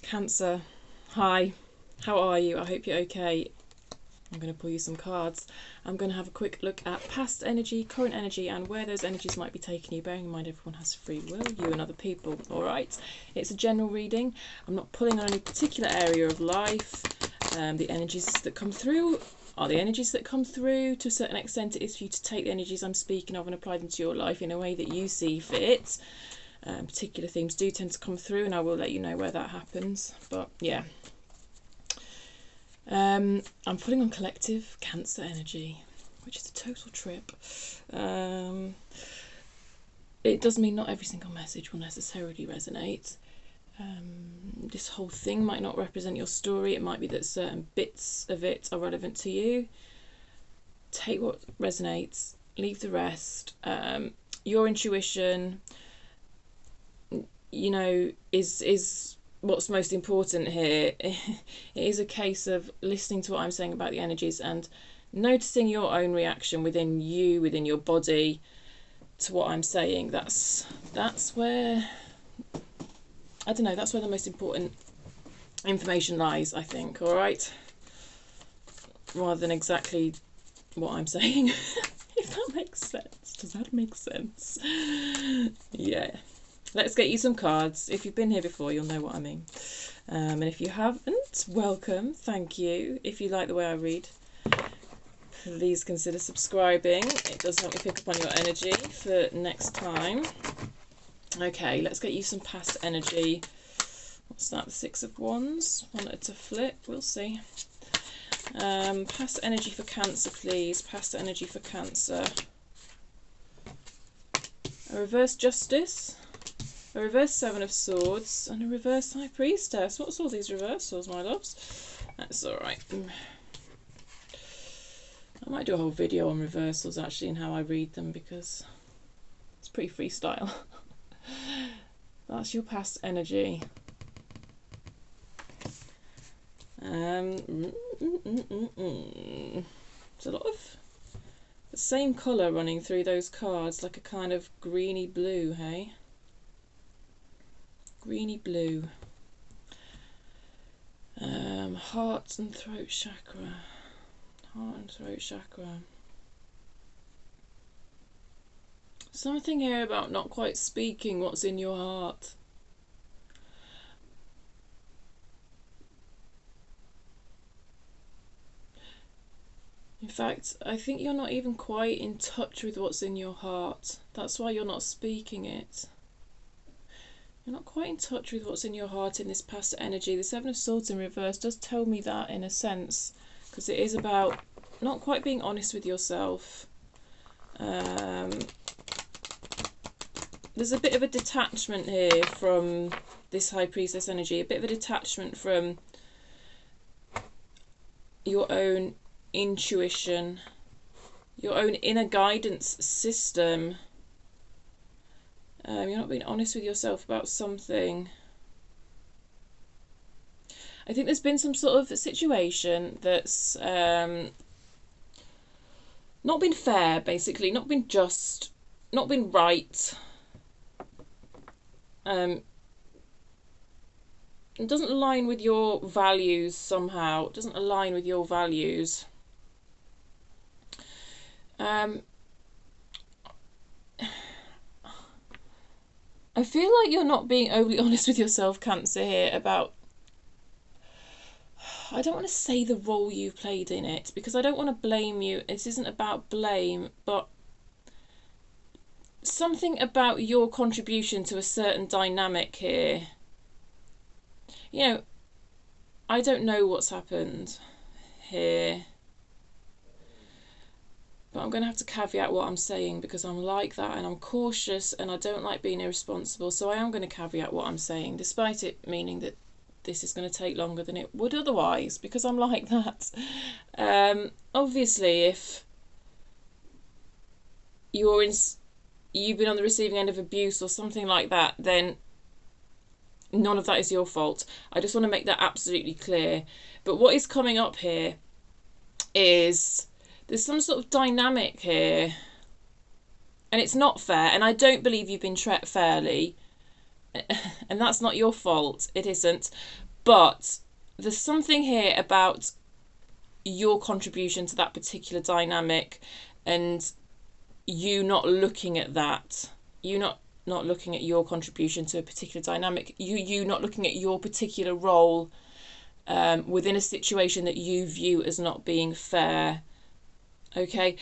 Cancer, hi, how are you? I hope you're okay. I'm going to pull you some cards. I'm going to have a quick look at past energy, current energy, and where those energies might be taking you, bearing in mind everyone has free will, you and other people, alright? It's a general reading. I'm not pulling on any particular area of life. The energies that come through are the energies that come through. To a certain extent, it is for you to take the energies I'm speaking of and apply them to your life in a way that you see fit. Particular themes do tend to come through, and I will let you know where that happens. But yeah, I'm putting on collective Cancer energy, which is a total trip. It does mean not every single message will necessarily resonate. This whole thing might not represent your story. It might be that certain bits of it are relevant to you. Take what resonates, leave the rest. Your intuition, you know, is what's most important here. It is a case of listening to what I'm saying about the energies and noticing your own reaction within you, within your body, to what I'm saying. That's where, I don't know, that's where the most important information lies, I think, all right? Rather than exactly what I'm saying, if that makes sense. Does that make sense? Yeah. Let's get you some cards. If you've been here before, you'll know what I mean. And if you haven't, welcome. Thank you. If you like the way I read, please consider subscribing. It does help me pick up on your energy for next time. Okay, let's get you some past energy. What's that? The Six of Wands. Wanted to flip. We'll see. Past energy for Cancer, please. Past energy for Cancer. A reverse Justice. A reverse Seven of Swords and a reverse High Priestess. What's all these reversals, my loves? That's alright. I might do a whole video on reversals actually and how I read them, because it's pretty freestyle. That's your past energy. There's a lot of the same colour running through those cards, like a kind of greeny blue, hey? Greeny blue. Heart and throat chakra. Heart and throat chakra. Something here about not quite speaking what's in your heart. In fact, I think you're not even quite in touch with what's in your heart. That's why you're not speaking it. You're not quite in touch with what's in your heart in this past energy. The Seven of Swords in reverse does tell me that in a sense, because it is about not quite being honest with yourself. There's a bit of a detachment here from this High Priestess energy, a bit of a detachment from your own intuition, your own inner guidance system. You're not being honest with yourself about something. I think there's been some sort of situation that's not been fair, basically, not been just, not been right. It doesn't align with your values somehow. It doesn't align with your values. I feel like you're not being overly honest with yourself, Cancer, here about, I don't want to say the role you played in it, because I don't want to blame you. This isn't about blame, but something about your contribution to a certain dynamic here. You know, I don't know what's happened here, but I'm going to have to caveat what I'm saying, because I'm like that and I'm cautious and I don't like being irresponsible. So I am going to caveat what I'm saying, despite it meaning that this is going to take longer than it would otherwise, because I'm like that. Obviously, if you've been on the receiving end of abuse or something like that, then none of that is your fault. I just want to make that absolutely clear. But what is coming up here is there's some sort of dynamic here, and it's not fair, and I don't believe you've been treated fairly, and that's not your fault. It isn't. But there's something here about your contribution to that particular dynamic, and you not looking at that, you not looking at your contribution to a particular dynamic, you not looking at your particular role within a situation that you view as not being fair. Okay,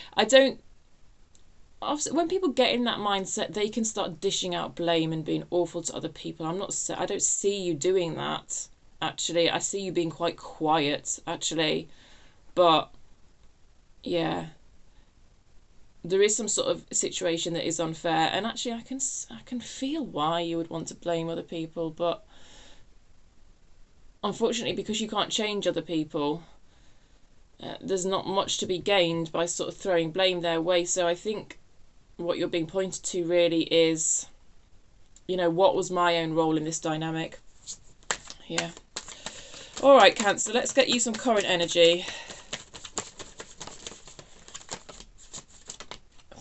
when people get in that mindset, they can start dishing out blame and being awful to other people. I don't see you doing that, actually. I see you being quite quiet, actually. But yeah, there is some sort of situation that is unfair, and actually I can feel why you would want to blame other people, but unfortunately, because you can't change other people, there's not much to be gained by sort of throwing blame their way. So I think what you're being pointed to really is, what was my own role in this dynamic? Yeah. All right, Cancer, let's get you some current energy.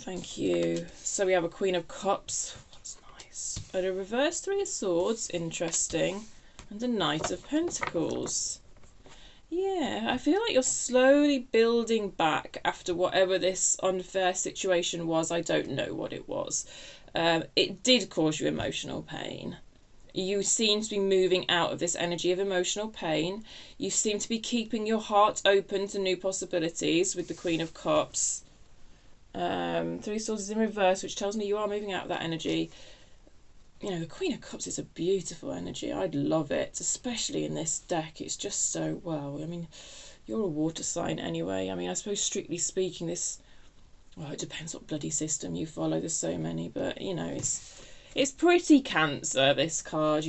Thank you. So we have a Queen of Cups. That's nice. And a reverse Three of Swords. Interesting. And a Knight of Pentacles. Yeah, I feel like you're slowly building back after whatever this unfair situation was. I don't know what it was. It did cause you emotional pain. You seem to be moving out of this energy of emotional pain. You seem to be keeping your heart open to new possibilities with the Queen of Cups. Three Swords is in reverse, which tells me you are moving out of that energy. The Queen of Cups is a beautiful energy. I'd love it, especially in this deck. It's just so, well, I mean, you're a water sign anyway. I mean, I suppose strictly speaking, it depends what bloody system you follow. There's so many, but, it's pretty Cancer, this card,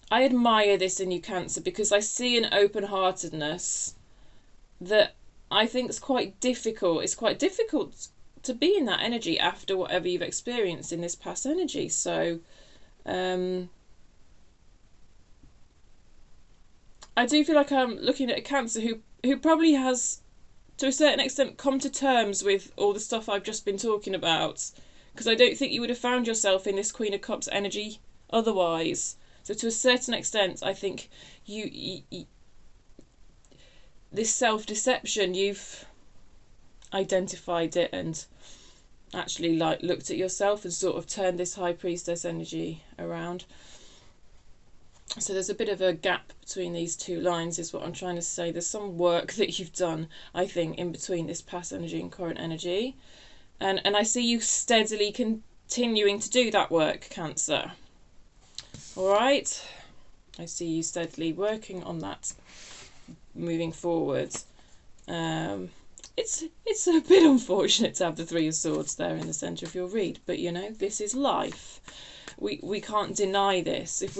I admire this in you, Cancer, because I see an open-heartedness that I think is quite difficult. It's quite difficult to be in that energy after whatever you've experienced in this past energy. So I do feel like I'm looking at a Cancer who probably has, to a certain extent, come to terms with all the stuff I've just been talking about, because I don't think you would have found yourself in this Queen of Cups energy otherwise. So to a certain extent, I think you this self-deception, you've identified it and actually looked at yourself and sort of turned this High Priestess energy around. So there's a bit of a gap between these two lines, is what I'm trying to say. There's some work that you've done, I think, in between this past energy and current energy. And I see you steadily continuing to do that work, Cancer. All right, I see you steadily working on that, moving forward. It's a bit unfortunate to have the Three of Swords there in the centre of your read, but this is life. We can't deny this. If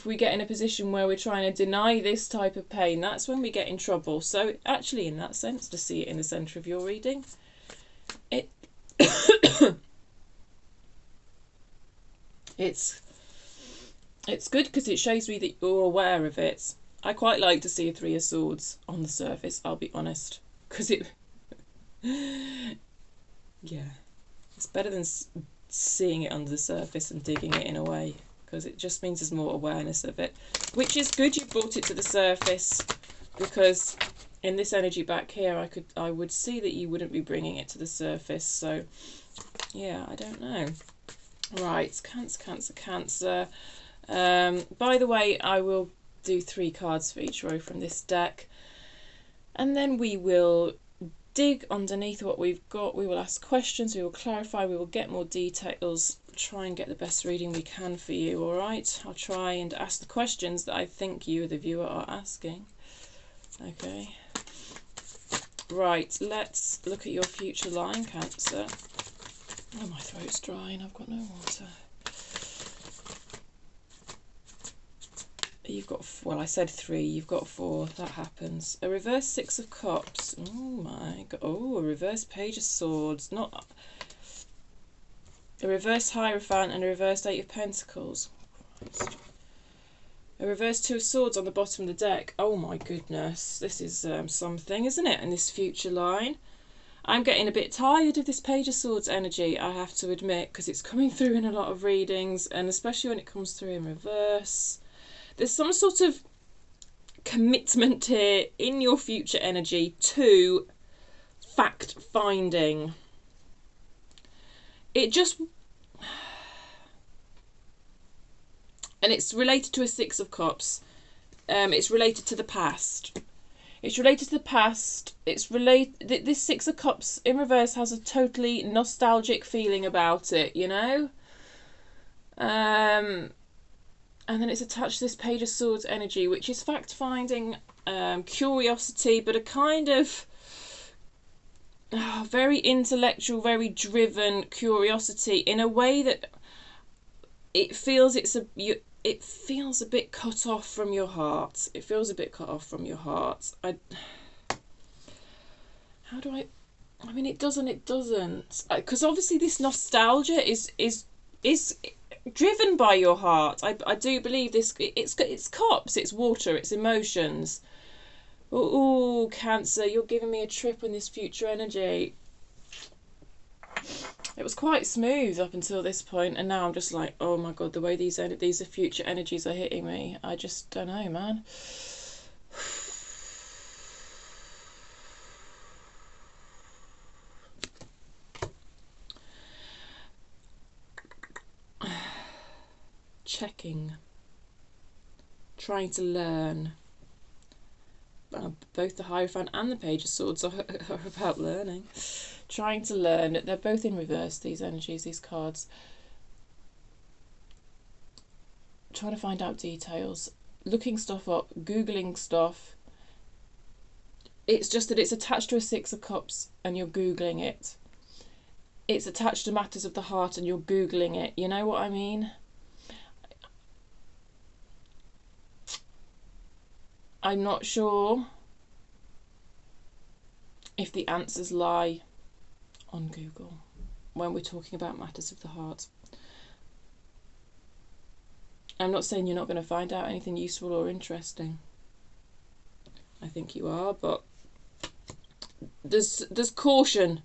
we get in a position where we're trying to deny this type of pain, that's when we get in trouble. So actually, in that sense, to see it in the centre of your reading, it's good because it shows me that you're aware of it. I quite like to see a Three of Swords on the surface, I'll be honest, because yeah, it's better than seeing it under the surface and digging it in a way, because it just means there's more awareness of it, which is good. You brought it to the surface, because in this energy back here, I would see that you wouldn't be bringing it to the surface. So yeah, I don't know. Right, Cancer. By the way, I will do 3 cards for each row from this deck, and then we will dig underneath what we've got. We will ask questions, we will clarify, we will get more details, try and get the best reading we can for you. All right, I'll try and ask the questions that I think you, the viewer, are asking. Okay, right, let's look at your future line, Cancer. Oh, my throat's drying, I've got no water. You've got, well, I said 3, you've got 4, that happens. A reverse Six of Cups, oh my god, oh, a reverse Page of Swords, not a reverse Hierophant, and a reverse Eight of Pentacles. Christ. A reverse Two of Swords on the bottom of the deck. Oh my goodness, this is something, isn't it, in this future line? I'm getting a bit tired of this Page of Swords energy, I have to admit, because it's coming through in a lot of readings, and especially when it comes through in reverse. There's some sort of commitment here in your future energy to fact finding. It just... And it's related to a Six of Cups. It's related to the past. It's related to the past. It's related. This Six of Cups in reverse has a totally nostalgic feeling about it, you know. And then it's attached to this Page of Swords energy, which is fact finding, curiosity, but a kind of very intellectual, very driven curiosity in a way that it feels it feels a bit cut off from your heart. It feels a bit cut off from your heart. It doesn't. Because obviously this nostalgia is driven by your heart. I do believe this. It's cups, it's water, it's emotions. Oh, Cancer, you're giving me a trip in this future energy. It was quite smooth up until this point, and now I'm just like, oh my god, the way these future energies are hitting me, I just don't know, man. Checking, trying to learn. Both the Hierophant and the Page of Swords are about learning. Trying to learn. They're both in reverse, these energies, these cards. Trying to find out details. Looking stuff up. Googling stuff. It's just that it's attached to a Six of Cups and you're Googling it. It's attached to matters of the heart and you're Googling it. You know what I mean? I'm not sure if the answers lie on Google when we're talking about matters of the heart. I'm not saying you're not going to find out anything useful or interesting. I think you are, but there's caution.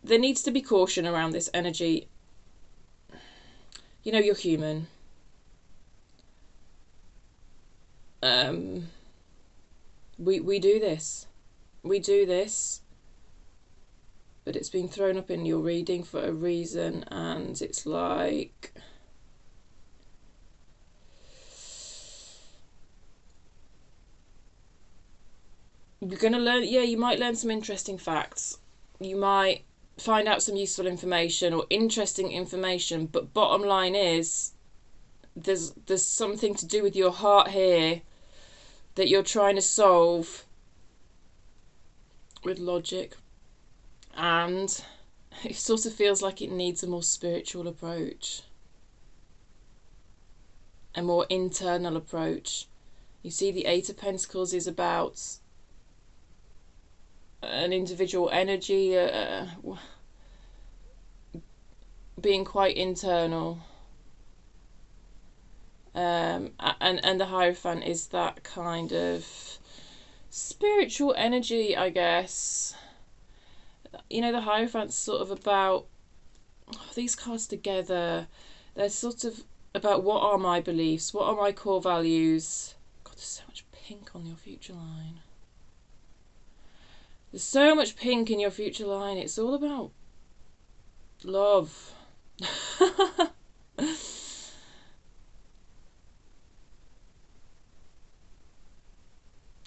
There needs to be caution around this energy. You know, you're human. We do this. We do this. But it's been thrown up in your reading for a reason, and it's like... You're going to learn... Yeah, you might learn some interesting facts. You might find out some useful information or interesting information, but bottom line is there's something to do with your heart here that you're trying to solve with logic, and it sort of feels like it needs a more spiritual approach, a more internal approach. You see, the Eight of Pentacles is about an individual energy, being quite internal. And the Hierophant is that kind of spiritual energy, I guess. You know, the Hierophant's sort of about these cards together. They're sort of about, what are my beliefs? What are my core values? God, there's so much pink on your future line. There's so much pink in your future line. It's all about love.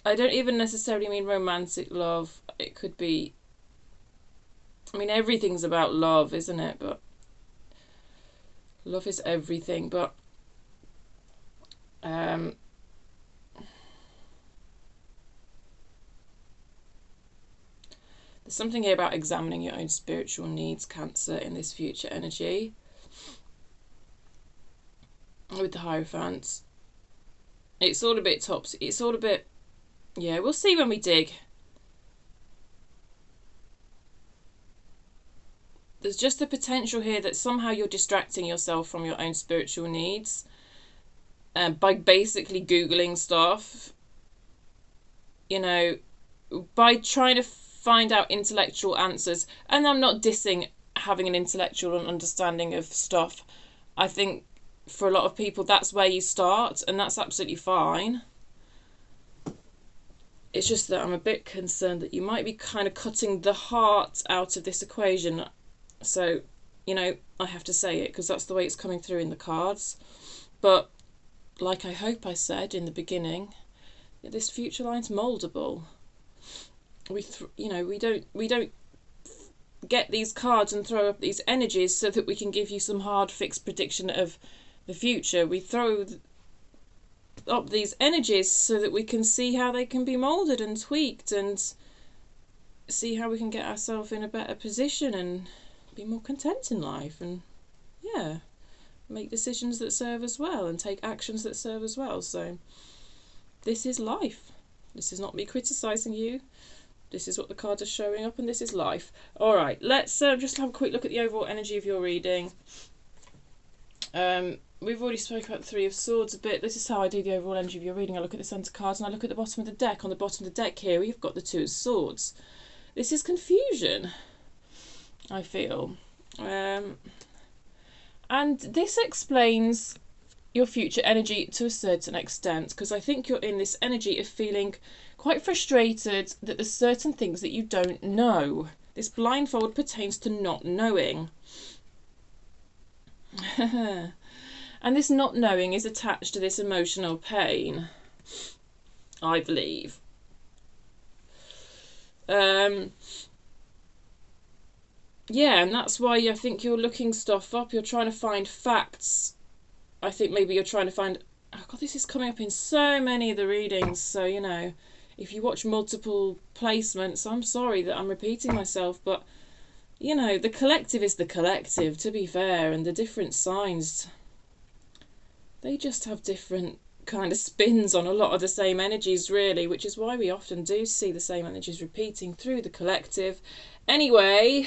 I don't even necessarily mean romantic love. It could be... I mean, everything's about love, isn't it? But love is everything. But there's something here about examining your own spiritual needs, Cancer, in this future energy. With the Hierophant. It's all a bit topsy. It's all a bit... Yeah, we'll see when we dig. There's just the potential here that somehow you're distracting yourself from your own spiritual needs by basically Googling stuff. You know, by trying to find out intellectual answers. And I'm not dissing having an intellectual understanding of stuff. I think for a lot of people that's where you start, and that's absolutely fine. It's just that I'm a bit concerned that you might be kind of cutting the heart out of this equation. So, you know, I have to say it because that's the way it's coming through in the cards. But like I hope I said in the beginning, this future line's moldable. We don't get these cards and throw up these energies so that we can give you some hard fixed prediction of the future. We throw up these energies so that we can see how they can be molded and tweaked and see how we can get ourselves in a better position and be more content in life, and yeah, make decisions that serve us well and take actions that serve us well. So this is life. This is not me criticising you. This is what the cards are showing up, and this is life. All right, let's just have a quick look at the overall energy of your reading. We've already spoke about the Three of Swords a bit. This is how I do the overall energy of your reading. I look at the centre cards and I look at the bottom of the deck. On the bottom of the deck here, we've got the Two of Swords. This is confusion, I feel. And this explains your future energy to a certain extent, because I think you're in this energy of feeling quite frustrated that there's certain things that you don't know. This blindfold pertains to not knowing. And this not knowing is attached to this emotional pain, I believe. Yeah, and that's why I think you're looking stuff up. You're trying to find facts. I think maybe you're trying to find... Oh God, this is coming up in so many of the readings. So, you know, if you watch multiple placements, I'm sorry that I'm repeating myself, but, you know, the collective is the collective, to be fair, and the different signs, they just have different kind of spins on a lot of the same energies, really, which is why we often do see the same energies repeating through the collective. Anyway,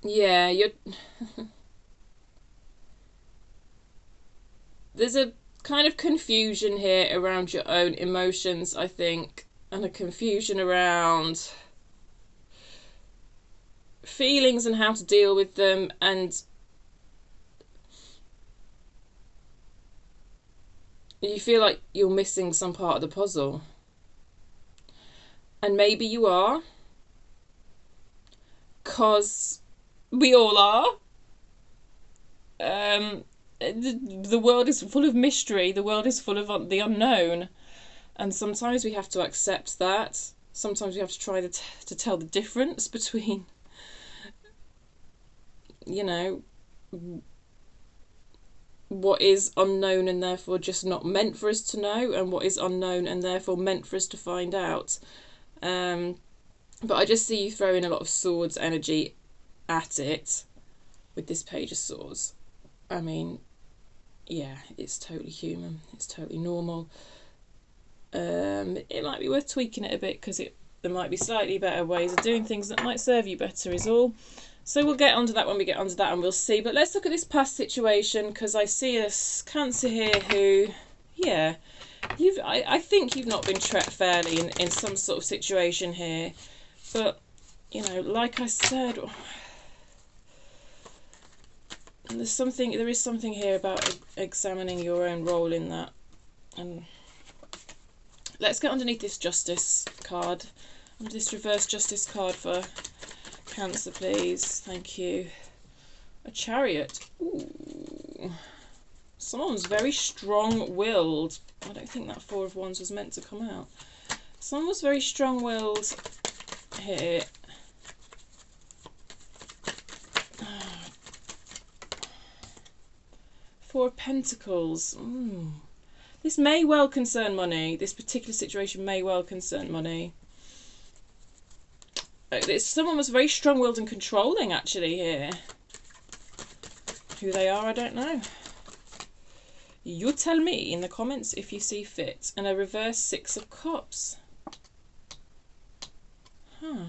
yeah, you're there's a kind of confusion here around your own emotions, I think, and a confusion around feelings and how to deal with them, and you feel like you're missing some part of the puzzle. And maybe you are, because we all are. The world is full of mystery. The world is full of the unknown. And sometimes we have to accept that. Sometimes we have to try to tell the difference between, you know, what is unknown and therefore just not meant for us to know, and what is unknown and therefore meant for us to find out. But I just see you throwing a lot of swords energy at it with this Page of Swords. I mean, yeah, it's totally human. It's totally normal. It might be worth tweaking it a bit, because there might be slightly better ways of doing things that might serve you better is all. So we'll get onto that when we get onto that, and we'll see. But let's look at this past situation, because I see a Cancer here who, yeah, I think you've not been treated fairly in some sort of situation here. But, you know, like I said, there is something here about examining your own role in that. And let's get underneath this Justice card. Under this reverse Justice card for Cancer, please. Thank you. A Chariot. Ooh. Someone's very strong-willed. I don't think that Four of Wands was meant to come out. Someone was very strong-willed here. Four of Pentacles. Ooh. This may well concern money. This particular situation may well concern money. Someone was very strong-willed and controlling, actually, here. Who they are, I don't know. You tell me in the comments if you see fit. And a reverse Six of Cups. Huh.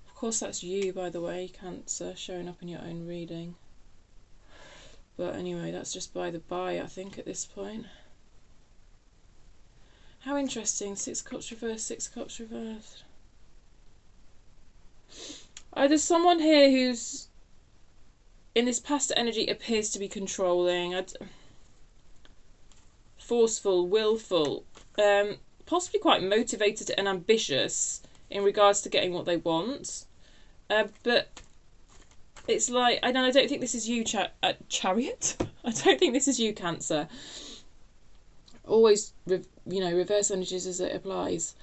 Of course, that's you, by the way, Cancer, showing up in your own reading. But anyway, that's just by the by, I think, at this point. How interesting. 6 of Cups reversed, 6 of Cups reversed. Oh, there's someone here who's, in this past energy, appears to be controlling, forceful, willful, possibly quite motivated and ambitious in regards to getting what they want. But it's like, I don't think this is you, Chariot. I don't think this is you, Cancer. Always, reverse energies as it applies.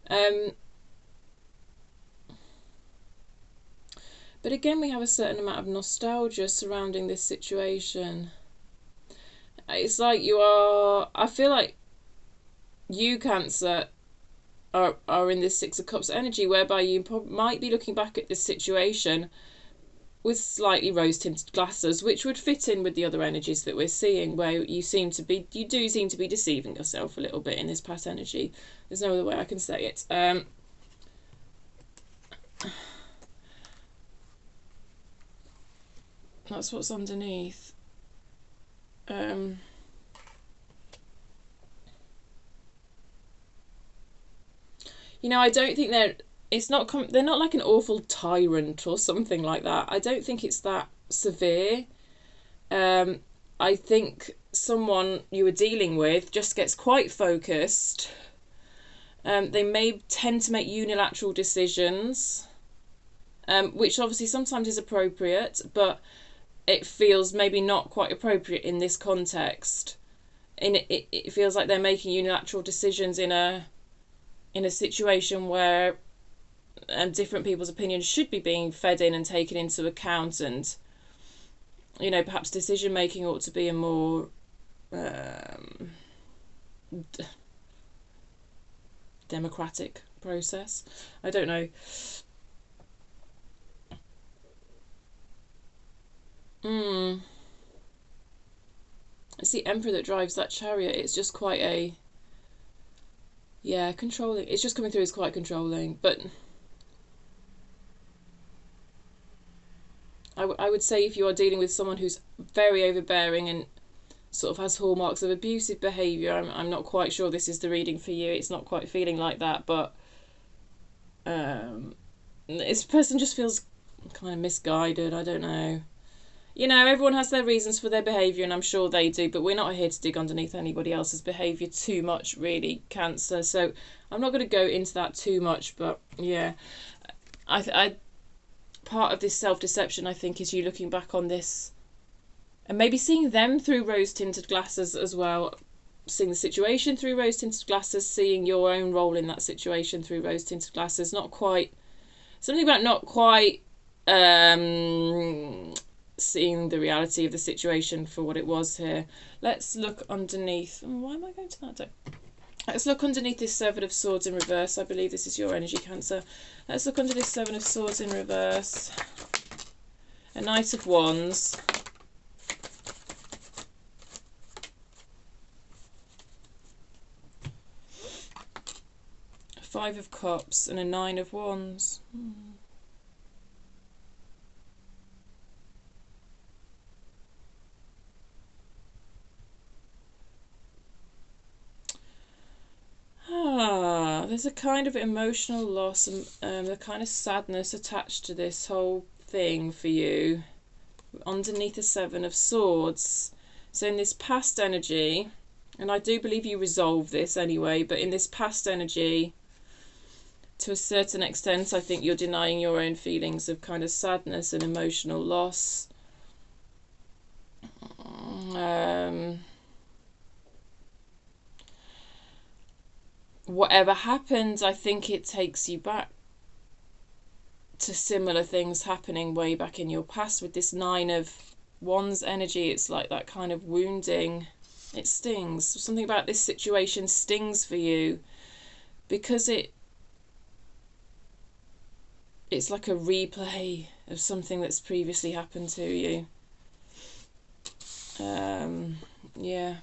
But again, we have a certain amount of nostalgia surrounding this situation. It's like I feel like you, Cancer, are in this 6 of Cups energy, whereby you might be looking back at this situation with slightly rose-tinted glasses, which would fit in with the other energies that we're seeing, where you do seem to be deceiving yourself a little bit in this past energy. There's no other way I can say it. That's what's underneath. I don't think they're not like an awful tyrant or something like that. I don't think it's that severe. I think someone you were dealing with just gets quite focused. They may tend to make unilateral decisions, which obviously sometimes is appropriate, but it feels maybe not quite appropriate in this context. It feels like they're making unilateral decisions in a situation where different people's opinions should be being fed in and taken into account, and perhaps decision making ought to be a more democratic process. I don't know. It's the Emperor that drives that Chariot. It's just quite controlling. It's just coming through as quite controlling, but I would say if you are dealing with someone who's very overbearing and sort of has hallmarks of abusive behaviour, I'm not quite sure this is the reading for you. It's not quite feeling like that, but this person just feels kind of misguided. I don't know. Everyone has their reasons for their behaviour, and I'm sure they do, but we're not here to dig underneath anybody else's behaviour too much, really, Cancer. So I'm not going to go into that too much, but yeah, I part of this self-deception, I think, is you looking back on this and maybe seeing them through rose-tinted glasses as well, seeing the situation through rose-tinted glasses, seeing your own role in that situation through rose-tinted glasses. Not quite seeing the reality of the situation for what it was here. Let's look underneath. Why am I going to that deck? Let's look underneath this 7 of Swords in reverse. I believe this is your energy, Cancer. Let's look under this 7 of Swords in reverse. A Knight of Wands. A 5 of Cups and a 9 of Wands. There's a kind of emotional loss and a kind of sadness attached to this whole thing for you underneath the 7 of Swords. So in this past energy, and I do believe you resolve this anyway, but in this past energy, to a certain extent, I think you're denying your own feelings of kind of sadness and emotional loss. Whatever happens, I think it takes you back to similar things happening way back in your past. With this 9 of Wands energy, it's like that kind of wounding. It stings. Something about this situation stings for you because it's like a replay of something that's previously happened to you. Yeah.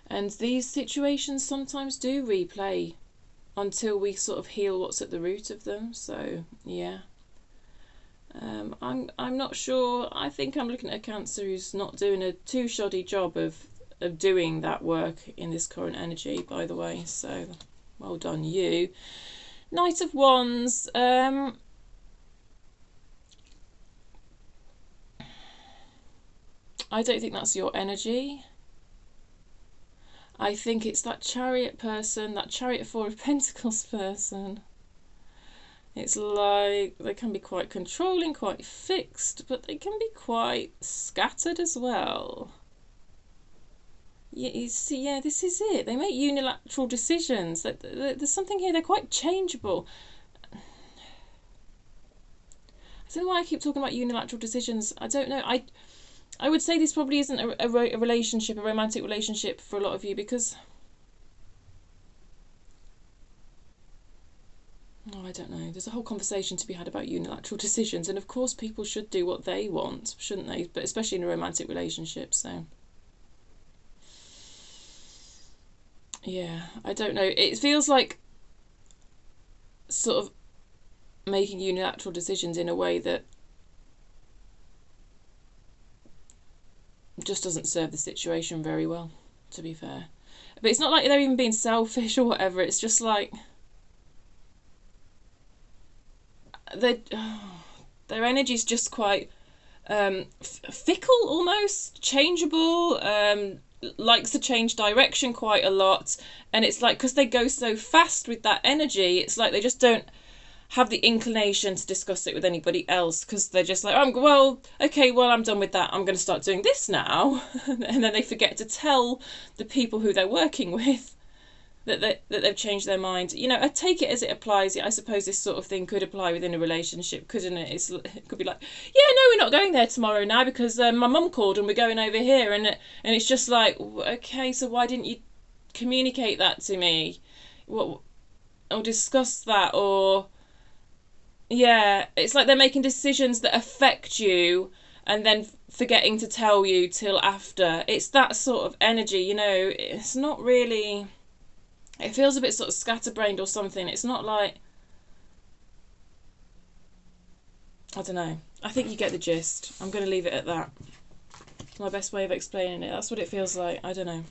And these situations sometimes do replay until we sort of heal what's at the root of them. So, yeah. I'm not sure. I think I'm looking at a Cancer who's not doing a too shoddy job of doing that work in this current energy, by the way. So well done you. Knight of Wands. I don't think that's your energy. I think it's that Chariot person, that Chariot Four of Pentacles person. It's like they can be quite controlling, quite fixed, but they can be quite scattered as well. Yeah, you see, yeah, this is it. They make unilateral decisions. There's something here. They're quite changeable. I don't know why I keep talking about unilateral decisions. I don't know. I would say this probably isn't a relationship, a romantic relationship for a lot of you, because I don't know. There's a whole conversation to be had about unilateral decisions, and of course people should do what they want, shouldn't they? But especially in a romantic relationship. So yeah, I don't know. It feels like sort of making unilateral decisions in a way that just doesn't serve the situation very well, to be fair. But it's not like they're even being selfish or whatever. It's just like their energy's just quite fickle, almost changeable. Likes to change direction quite a lot, and it's like because they go so fast with that energy, it's like they just don't have the inclination to discuss it with anybody else, because they're just like, I'm done with that, I'm going to start doing this now. And then they forget to tell the people who they're working with that they've changed their mind. You know, I take it as it applies. I suppose this sort of thing could apply within a relationship, couldn't it? It could be like, yeah, no, we're not going there tomorrow now because my mum called and we're going over here, and it's just like, okay, so why didn't you communicate that to me, or discuss that, or yeah, it's like they're making decisions that affect you and then forgetting to tell you till after. It's that sort of energy, you know. It's not really, it feels a bit sort of scatterbrained or something. It's not like, I don't know. I think you get the gist. I'm going to leave it at that. It's my best way of explaining it. That's what it feels like. I don't know.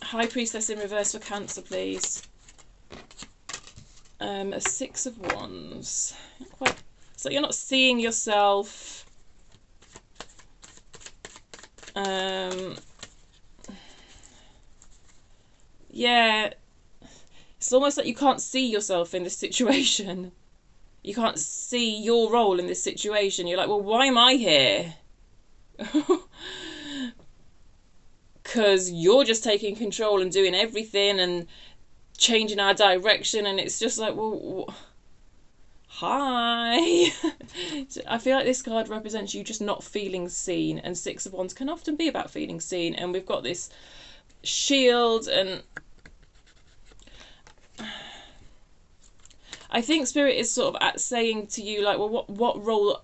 High Priestess in reverse for Cancer, please. A Six of Wands. So you're not seeing yourself. Yeah, it's almost like you can't see yourself in this situation. You can't see your role in this situation. You're like, well, why am I here? Because you're just taking control and doing everything and changing our direction, and it's just like, well, hi. I feel like this card represents you just not feeling seen, and Six of Wands can often be about feeling seen, and we've got this shield, and I think Spirit is sort of saying to you, like, well, what role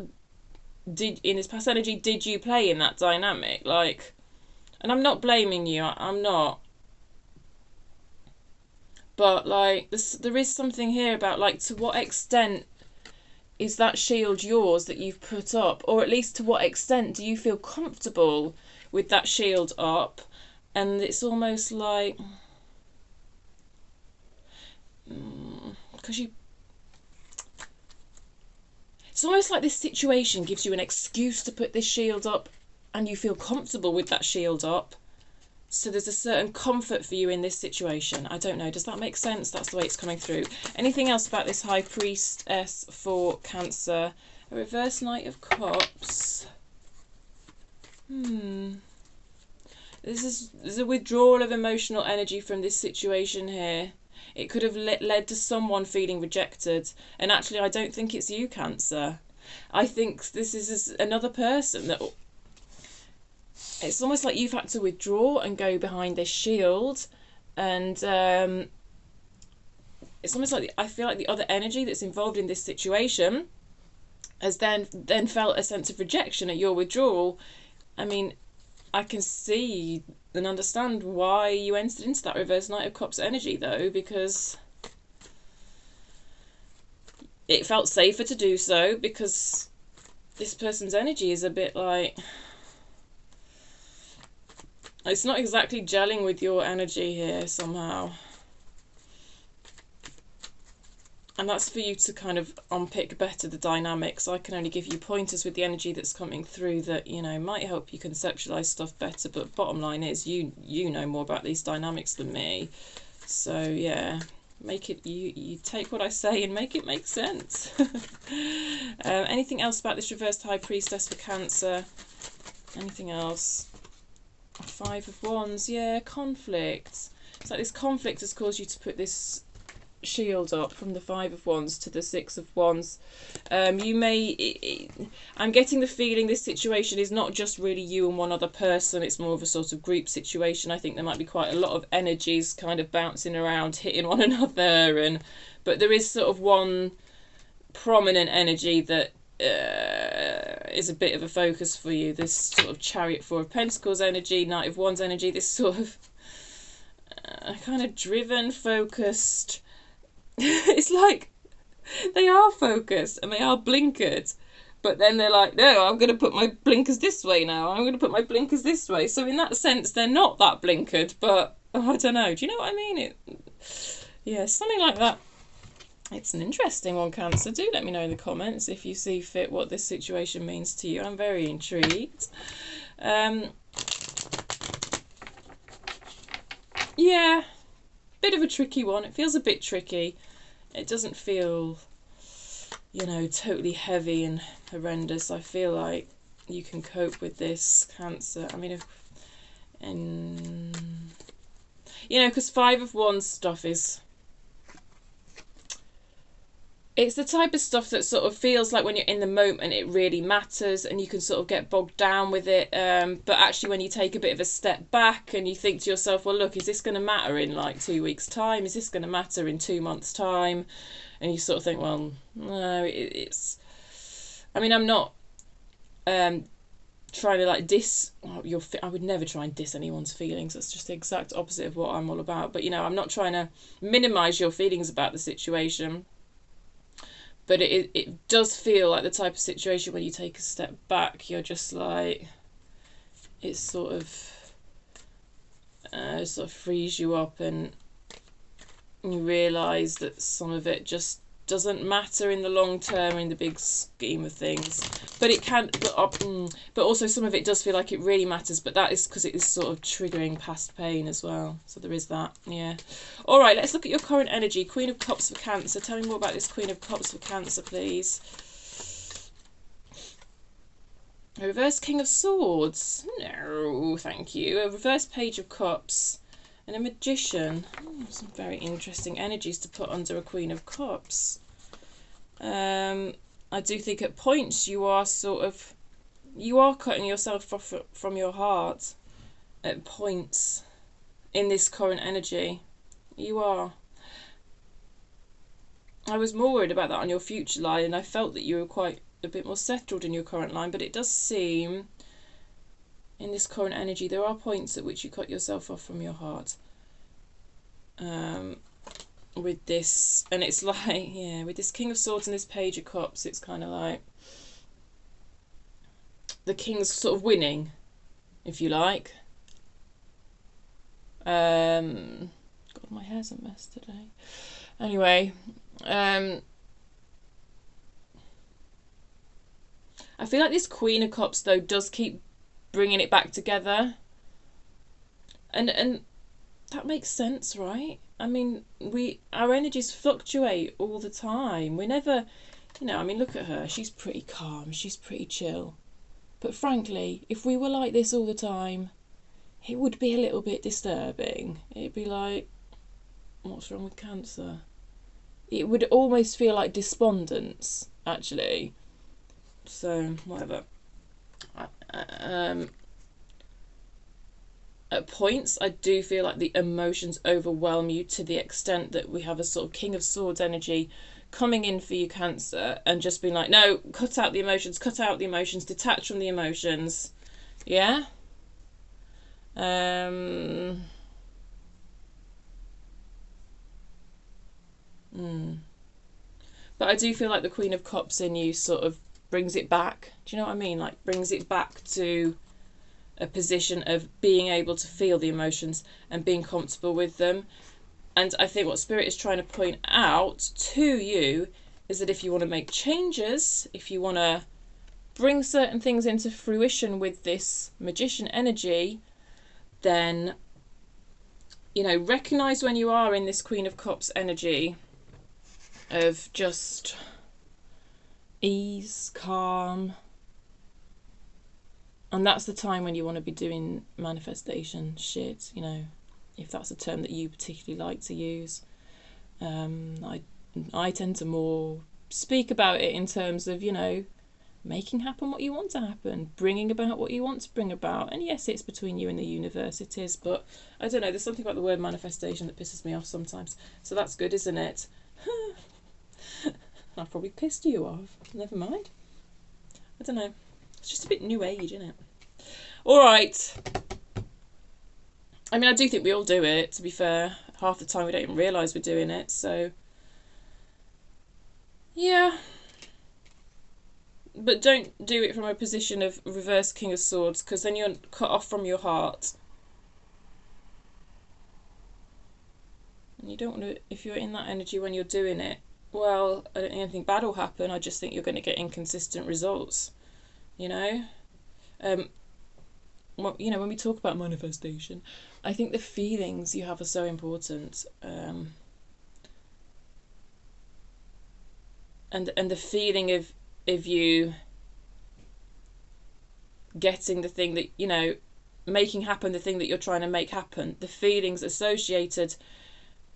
in this past energy did you play in that dynamic? Like, and I'm not blaming you, I'm not. But, like, there is something here about, like, to what extent is that shield yours that you've put up? Or at least to what extent do you feel comfortable with that shield up? And it's almost like, because it's almost like this situation gives you an excuse to put this shield up, and you feel comfortable with that shield up. So there's a certain comfort for you in this situation. I don't know. Does that make sense? That's the way it's coming through. Anything else about this High Priestess for Cancer? A reverse Knight of Cups. There's a withdrawal of emotional energy from this situation here. It could have led to someone feeling rejected. And actually, I don't think it's you, Cancer. I think this is another person that... It's almost like you've had to withdraw and go behind this shield, and it's almost like I feel like the other energy that's involved in this situation has then felt a sense of rejection at your withdrawal. I mean, I can see and understand why you entered into that reverse Knight of Cups energy, though, because it felt safer to do so, because this person's energy is a bit like, it's not exactly gelling with your energy here somehow. And that's for you to kind of unpick better the dynamics. I can only give you pointers with the energy that's coming through that, you know, might help you conceptualize stuff better. But bottom line is, you know more about these dynamics than me. So yeah, make it, you take what I say and make it make sense. Anything else about this reversed High Priestess for Cancer? Anything else? Five of Wands, yeah, conflict. It's like this conflict has caused you to put this shield up from the Five of Wands to the Six of Wands. You may, I'm getting the feeling this situation is not just really you and one other person, it's more of a sort of group situation. I think there might be quite a lot of energies kind of bouncing around, hitting one another, but there is sort of one prominent energy that is a bit of a focus for you. This sort of Chariot, Four of Pentacles energy, Knight of Wands energy, this sort of kind of driven, focused. It's like they are focused and they are blinkered, but then they're like, no, I'm going to put my blinkers this way now. I'm going to put my blinkers this way. So in that sense, they're not that blinkered, but I don't know. Do you know what I mean? Yeah, something like that. It's an interesting one, Cancer. Do let me know in the comments if you see fit what this situation means to you. I'm very intrigued. Yeah, bit of a tricky one. It feels a bit tricky. It doesn't feel, you know, totally heavy and horrendous. I feel like you can cope with this, Cancer. I mean, you know, because Five of Wands stuff is, it's the type of stuff that sort of feels like when you're in the moment it really matters and you can sort of get bogged down with it, but actually when you take a bit of a step back and you think to yourself, well look, is this going to matter in like 2 weeks time, is this going to matter in 2 months time, and you sort of think, well no, it's, I mean, I'm not trying to like diss I would never try and diss anyone's feelings, that's just the exact opposite of what I'm all about, but you know, I'm not trying to minimize your feelings about the situation. But it does feel like the type of situation when you take a step back, you're just like, it sort of frees you up and you realise that some of it just doesn't matter in the long term, in the big scheme of things. But it can, but also some of it does feel like it really matters, but that is because it is sort of triggering past pain as well. So there is that, yeah. All right, let's look at your current energy. Queen of Cups for Cancer. Tell me more about this Queen of Cups for Cancer, please. A reverse King of Swords. No, thank you. A reverse Page of Cups. And a Magician. Some very interesting energies to put under a Queen of Cups. I do think at points you are cutting yourself off from your heart. At points in this current energy. You are. I was more worried about that on your future line, and I felt that you were quite a bit more settled in your current line, but it does seem in this current energy there are points at which you cut yourself off from your heart. With this, and it's like, yeah, with this King of Swords and this Page of Cups, it's kind of like the King's sort of winning, if you like. God, my hair's a mess today. Anyway, I feel like this Queen of Cups though does keep bringing it back together, and that makes sense, right? I mean, our energies fluctuate all the time. We never, you know, I mean, look at her. She's pretty calm. She's pretty chill. But frankly, if we were like this all the time, it would be a little bit disturbing. It'd be like, what's wrong with Cancer? It would almost feel like despondence, actually. So, whatever. At points, I do feel like the emotions overwhelm you to the extent that we have a sort of King of Swords energy coming in for you, Cancer, and just being like, no, cut out the emotions, detach from the emotions. Yeah? Um, but I do feel like the Queen of Cups in you sort of brings it back. Do you know what I mean? Like brings it back to a position of being able to feel the emotions and being comfortable with them. And I think what Spirit is trying to point out to you is that if you want to make changes, if you want to bring certain things into fruition with this Magician energy, then, you know, recognize when you are in this Queen of Cups energy of just ease, calm. And that's the time when you want to be doing manifestation shit, you know, if that's a term that you particularly like to use. I tend to more speak about it in terms of, you know, making happen what you want to happen, bringing about what you want to bring about. And yes, it's between you and the universe, it is, but I don't know, there's something about the word manifestation that pisses me off sometimes. So that's good, isn't it? I've probably pissed you off. Never mind. I don't know. It's just a bit new age, isn't it? All right. I mean, I do think we all do it, to be fair. Half the time we don't even realise we're doing it, so yeah. But don't do it from a position of reverse King of Swords, because then you're cut off from your heart. And you don't want to, if you're in that energy when you're doing it, well, I don't think anything bad will happen. I just think you're going to get inconsistent results, you know? Well, you know, when we talk about manifestation, I think the feelings you have are so important. And the feeling of you getting the thing that, you know, making happen the thing that you're trying to make happen, the feelings associated,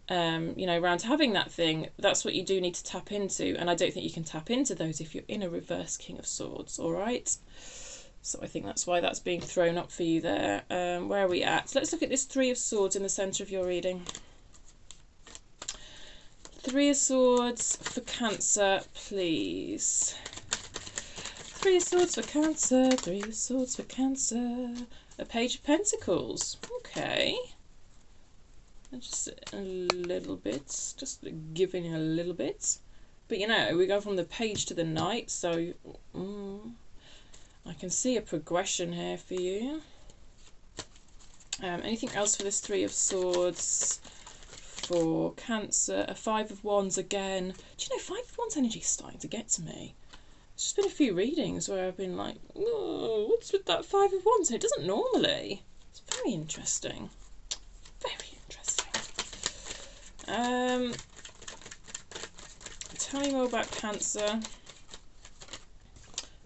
you know, around having that thing, that's what you do need to tap into. And I don't think you can tap into those if you're in a reverse King of Swords, all right? So I think that's why that's being thrown up for you there. Where are we at? So let's look at this Three of Swords in the centre of your reading. Three of Swords for Cancer, please. Three of Swords for Cancer, Three of Swords for Cancer. A Page of Pentacles. Okay. Just a little bit. Just giving a little bit. But you know, we go from the Page to the Knight, so I can see a progression here for you. Anything else for this Three of Swords for Cancer? A Five of Wands again. Do you know, Five of Wands energy is starting to get to me. There's just been a few readings where I've been like, oh, what's with that Five of Wands? It doesn't normally. It's very interesting. Very interesting. Tell me more about Cancer.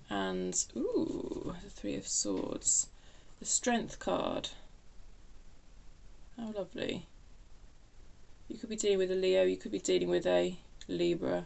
And, ooh, the Three of Swords. The Strength card. How lovely. You could be dealing with a Leo, you could be dealing with a Libra.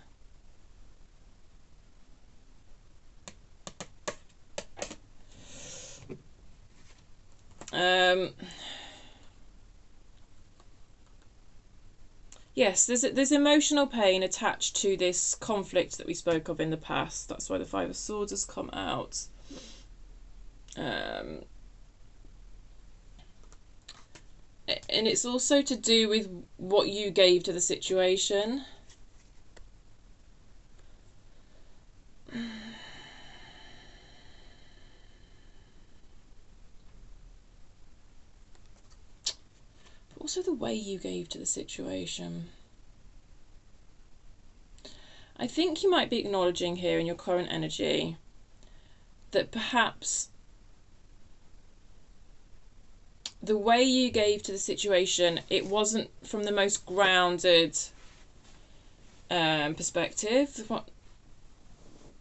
Yes, there's emotional pain attached to this conflict that we spoke of in the past. That's why the Five of Swords has come out. And it's also to do with what you gave to the situation. Also the way you gave to the situation. I think you might be acknowledging here in your current energy that perhaps the way you gave to the situation, it wasn't from the most grounded perspective.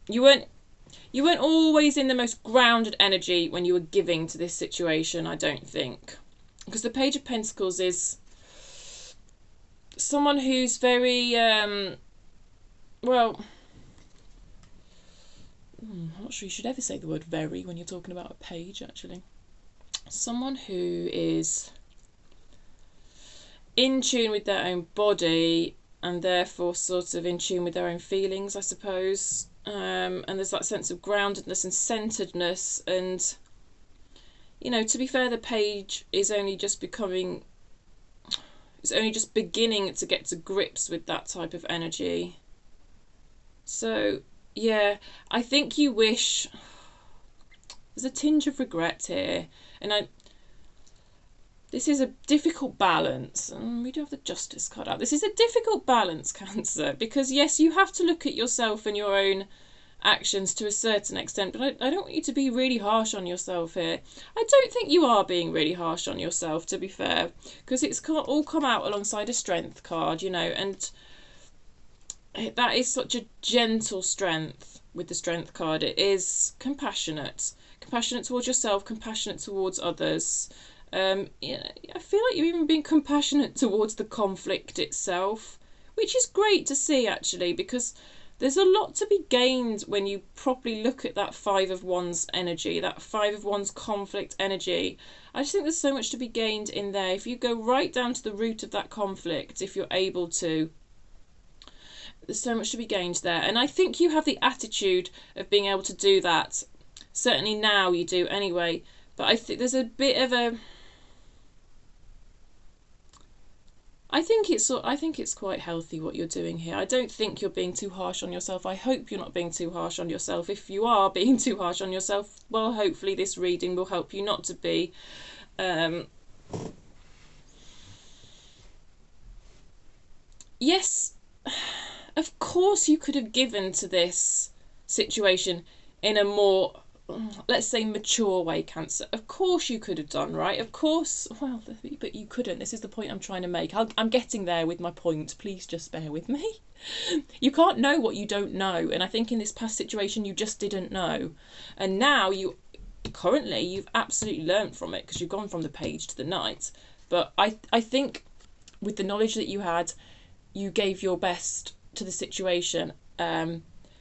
You weren't always in the most grounded energy when you were giving to this situation, I don't think. Because the Page of Pentacles is someone who's very, well, I'm not sure you should ever say the word very when you're talking about a page, actually. Someone who is in tune with their own body and therefore sort of in tune with their own feelings, I suppose. And there's that sense of groundedness and centeredness, and you know, to be fair, the page is only just becoming, it's only just beginning to get to grips with that type of energy. So, yeah, I think you wish, there's a tinge of regret here. And this is a difficult balance. We do have the Justice card out. This is a difficult balance, Cancer, because yes, you have to look at yourself and your own actions to a certain extent, but I don't want you to be really harsh on yourself here. I don't think you are being really harsh on yourself, to be fair, because it's all come out alongside a Strength card, you know, and that is such a gentle strength with the Strength card. It is compassionate towards yourself, compassionate towards others. Yeah, I feel like you're even being compassionate towards the conflict itself, which is great to see, actually, because there's a lot to be gained when you properly look at that Five of Wands energy, that Five of Wands conflict energy. I just think there's so much to be gained in there. If you go right down to the root of that conflict, if you're able to, there's so much to be gained there. And I think you have the attitude of being able to do that. Certainly now you do anyway. But I think there's a bit of a... I think it's quite healthy what you're doing here. I don't think you're being too harsh on yourself. I hope you're not being too harsh on yourself. If you are being too harsh on yourself, well, hopefully this reading will help you not to be. Yes, of course you could have given to this situation in a more, let's say, mature way, Cancer. Of course you could have done, right? Of course. Well, but you couldn't. This is the point I'm trying to make. I'm getting there with my point. Please just bear with me. You can't know what you don't know. And I think in this past situation, you just didn't know. And now you've absolutely learnt from it because you've gone from the Page to the Knight. But I think with the knowledge that you had, you gave your best to the situation.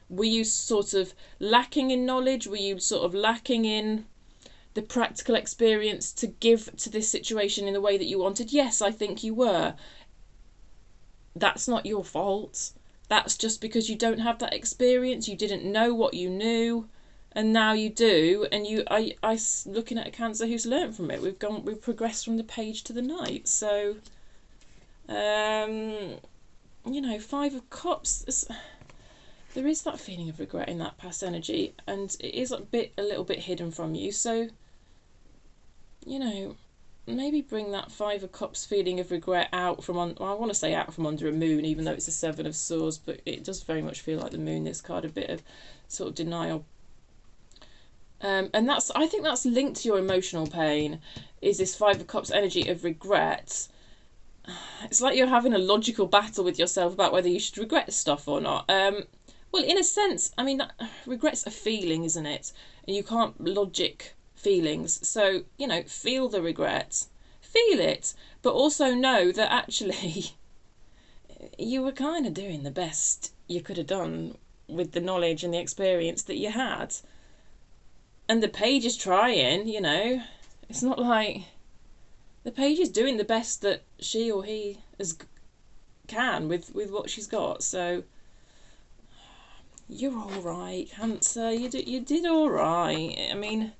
Were you sort of lacking in knowledge? Were you sort of lacking in the practical experience to give to this situation in the way that you wanted? Yes, I think you were. That's not your fault. That's just because you don't have that experience. You didn't know what you knew, and now you do. And I looking at a Cancer who's learned from it. We've progressed from the Page to the Knight. So, you know, Five of Cups. There is that feeling of regret in that past energy, and it is a little bit hidden from you. So, you know, maybe bring that Five of Cups feeling of regret out from I want to say out from under a moon, even though it's a Seven of Swords, but it does very much feel like the moon. This card, a bit of sort of denial, and I think that's linked to your emotional pain. Is this Five of Cups energy of regret? It's like you're having a logical battle with yourself about whether you should regret stuff or not. Well, in a sense, I mean, regret's a feeling, isn't it? And you can't logic feelings. So, you know, feel the regret, feel it, but also know that actually you were kind of doing the best you could have done with the knowledge and the experience that you had. And the Page is trying, you know. It's not like the Page is doing the best that she or he can with what she's got. So you're all right, Cancer. You did all right. I mean,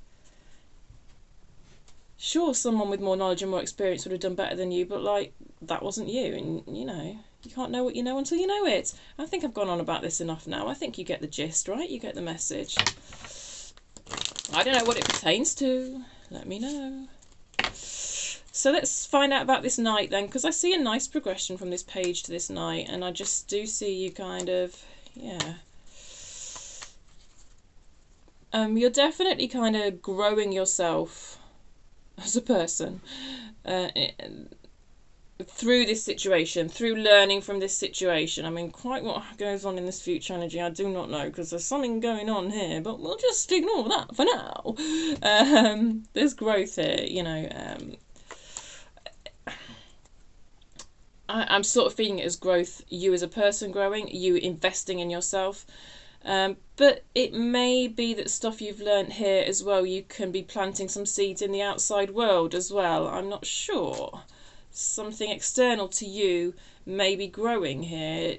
sure, someone with more knowledge and more experience would have done better than you, but like that wasn't you, and you know you can't know what you know until you know it. I think I've gone on about this enough now. I think you get the gist, right? You get the message. I don't know what it pertains to. Let me know. So let's find out about this Knight then, because I see a nice progression from this Page to this Knight, and I just do see you kind of, yeah. You're definitely kind of growing yourself as a person through this situation, through learning from this situation. I mean, quite what goes on in this future energy, I do not know, because there's something going on here, but we'll just ignore that for now. There's growth here, you know. I'm sort of feeling it as growth, you as a person growing, you investing in yourself. But it may be that stuff you've learnt here as well, you can be planting some seeds in the outside world as well. I'm not sure. Something external to you may be growing here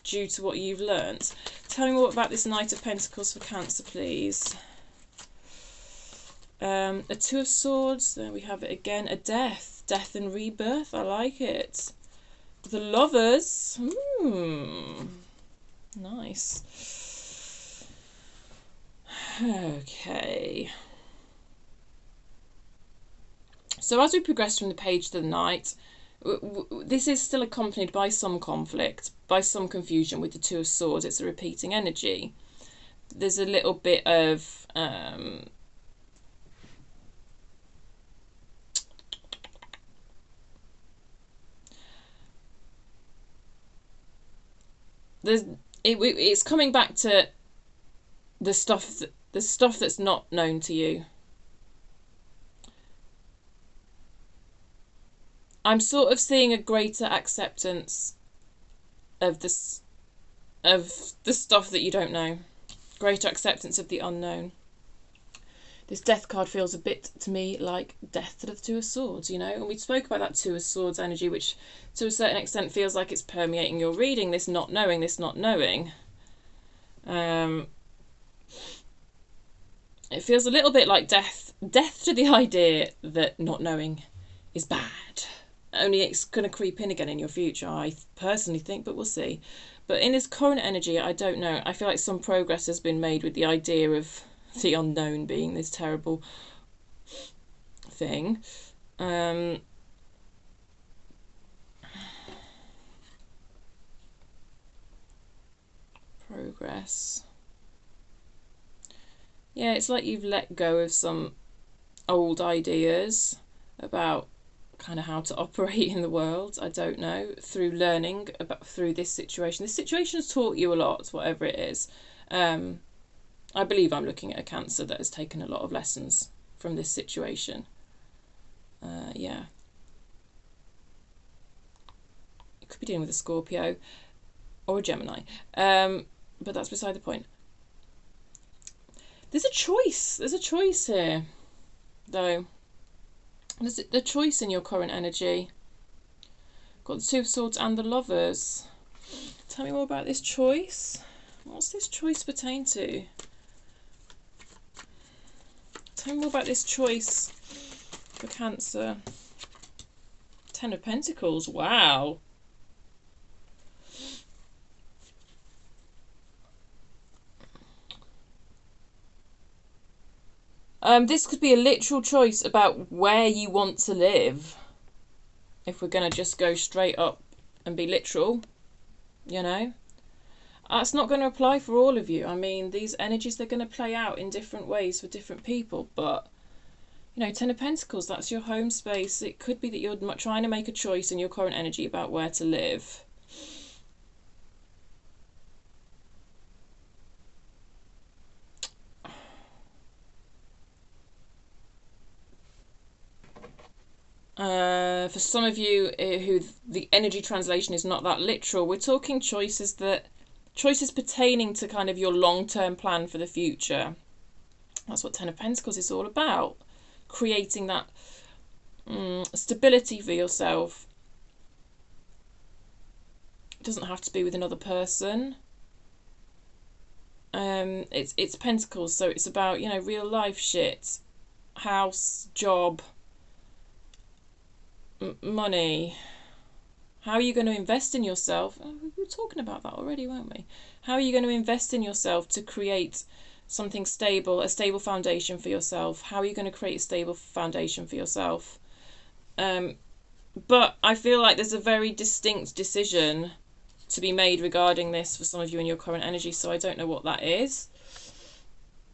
due to what you've learnt. Tell me more about this Knight of Pentacles for Cancer, please. A Two of Swords, there we have it again. A Death, death and rebirth, I like it. The Lovers, nice. Okay. So as we progress from the page to the Knight, this is still accompanied by some conflict, by some confusion with the Two of Swords. It's a repeating energy. There's a little bit of it's coming back to the stuff that's not known to you. I'm sort of seeing a greater acceptance of the stuff that you don't know. Greater acceptance of the unknown. This Death card feels a bit to me like death to the Two of Swords, you know? And we spoke about that Two of Swords energy, which to a certain extent feels like it's permeating your reading, this not knowing, this not knowing. It feels a little bit like death to the idea that not knowing is bad. Only it's going to creep in again in your future, I personally think, but we'll see. But in this current energy, I don't know. I feel like some progress has been made with the idea of the unknown being this terrible thing. Progress. Yeah, it's like you've let go of some old ideas about kind of how to operate in the world. I don't know, through learning through this situation. This situation has taught you a lot, whatever it is. I believe I'm looking at a Cancer that has taken a lot of lessons from this situation. Yeah. You could be dealing with a Scorpio or a Gemini. But that's beside the point. There's a choice. There's a choice here, though. There's the choice in your current energy. Got the Two of Swords and the Lovers. Tell me more about this choice. What's this choice pertain to? Tell me more about this choice for Cancer. Ten of Pentacles. Wow. This could be a literal choice about where you want to live. If we're going to just go straight up and be literal, you know. That's not going to apply for all of you. I mean, these energies, they're going to play out in different ways for different people. But, you know, Ten of Pentacles, that's your home space. It could be that you're trying to make a choice in your current energy about where to live. For some of you who the energy translation is not that literal, we're talking choices pertaining to kind of your long-term plan for the future. That's what Ten of Pentacles is all about. Creating that stability for yourself. It doesn't have to be with another person. It's Pentacles, so it's about, you know, real life shit. House, job, money. How are you going to invest in yourself? Oh, we were talking about that already, weren't we? How are you going to invest in yourself to create something stable, a stable foundation for yourself? How are you going to create a stable foundation for yourself? But I feel like there's a very distinct decision to be made regarding this for some of you in your current energy, so I don't know what that is.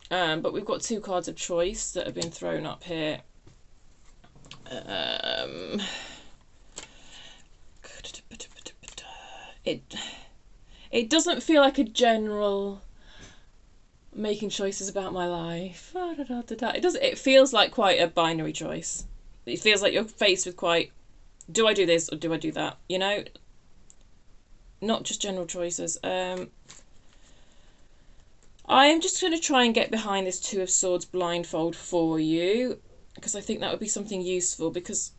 But we've got two cards of choice that have been thrown up here. It doesn't feel like a general making choices about my life. It feels like quite a binary choice. It feels like you're faced with quite, do I do this or do I do that? You know, not just general choices. I am just going to try and get behind this Two of Swords blindfold for you, because I think that would be something useful, because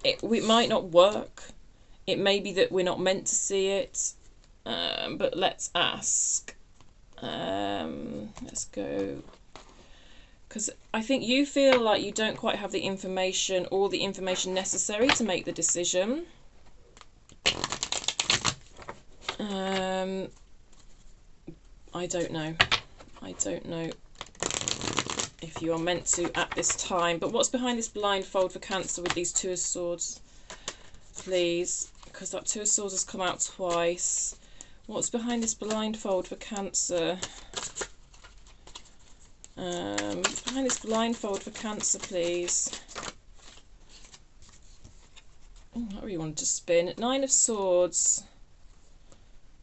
it might not work. It may be that we're not meant to see it, but let's ask. Let's go Because I think you feel like you don't quite have the information or the information necessary to make the decision. I don't know. I don't know if you are meant to at this time. But what's behind this blindfold for Cancer with these Two of Swords? Please, because that Two of Swords has come out twice. What's behind this blindfold for Cancer? What's behind this blindfold for Cancer, please? Oh, I really wanted to spin. Nine of Swords.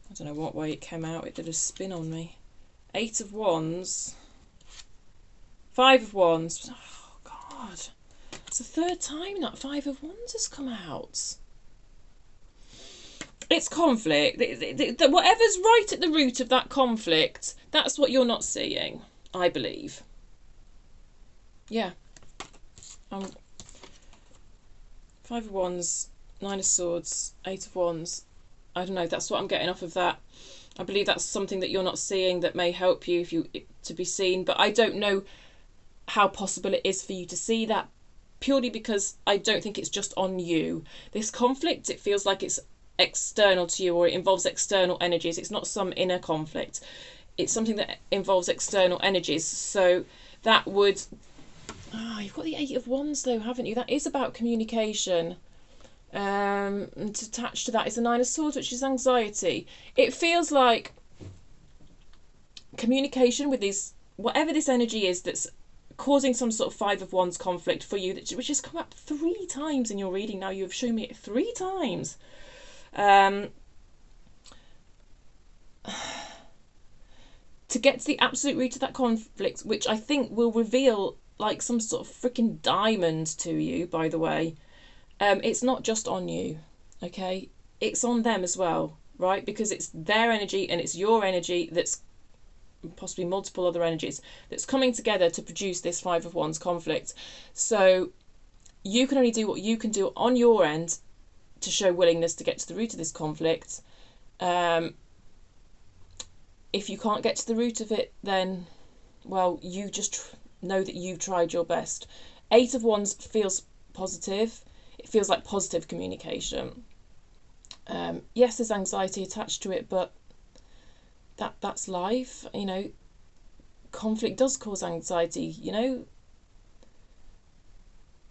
I don't know what way it came out. It did a spin on me. Eight of Wands. Five of Wands. Oh, God. It's the third time that Five of Wands has come out. It's conflict. Whatever's right at the root of that conflict, that's what you're not seeing, I believe. Yeah. Five of Wands, Nine of Swords, Eight of Wands. I don't know, that's what I'm getting off of that. I believe that's something that you're not seeing that may help you to be seen, but I don't know how possible it is for you to see that, purely because I don't think it's just on you. This conflict, it feels like it's external to you, or it involves external energies. It's not some inner conflict. It's something that involves external energies. So that would... you've got the Eight of Wands though, haven't you? That is about communication. And attached to that is the Nine of Swords, which is anxiety. It feels like communication with these, whatever this energy is that's causing some sort of Five of Wands conflict for you, which has come up 3 times in your reading now. You have shown me it 3 times. To get to the absolute root of that conflict, which I think will reveal like some sort of freaking diamond to you, by the way. It's not just on you, okay? It's on them as well, right? Because it's their energy and it's your energy, that's possibly multiple other energies, that's coming together to produce this Five of Wands conflict. So you can only do what you can do on your end to show willingness to get to the root of this conflict. If you can't get to the root of it, then, well, you just know that you've tried your best. Eight of Wands feels positive. It feels like positive communication. Yes, there's anxiety attached to it, but that's life. You know, conflict does cause anxiety, you know.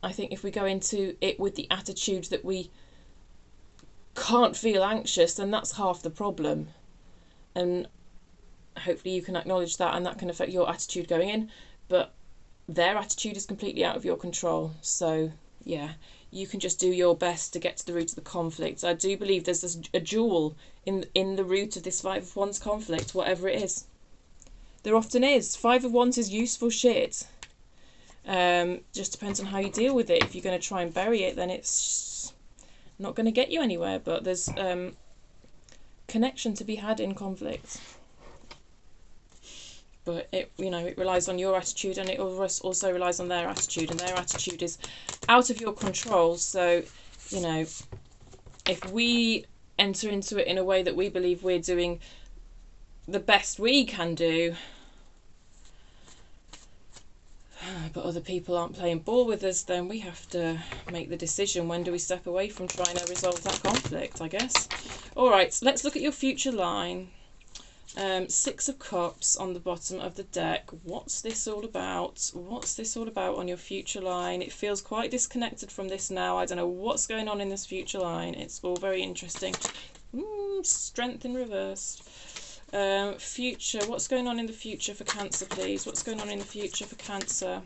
I think if we go into it with the attitude that we can't feel anxious, then that's half the problem. And hopefully you can acknowledge that, and that can affect your attitude going in. But their attitude is completely out of your control. So, yeah, you can just do your best to get to the root of the conflict. I do believe there's a jewel in the root of this Five of Wands conflict, whatever it is. There often is. Five of Wands is useful shit. Just depends on how you deal with it. If you're going to try and bury it, then it's not going to get you anywhere. But there's connection to be had in conflict. But it relies on your attitude, and it also relies on their attitude, and their attitude is out of your control. So, you know, if we enter into it in a way that we believe we're doing the best we can do, but other people aren't playing ball with us, then we have to make the decision. When do we step away from trying to resolve that conflict, I guess? All right, let's look at your future line. Six of Cups on the bottom of the deck. What's this all about? What's this all about on your future line? It feels quite disconnected from this now. I don't know what's going on in this future line. It's all very interesting. Strength in reverse. Future. What's going on in the future for Cancer, please? What's going on in the future for Cancer?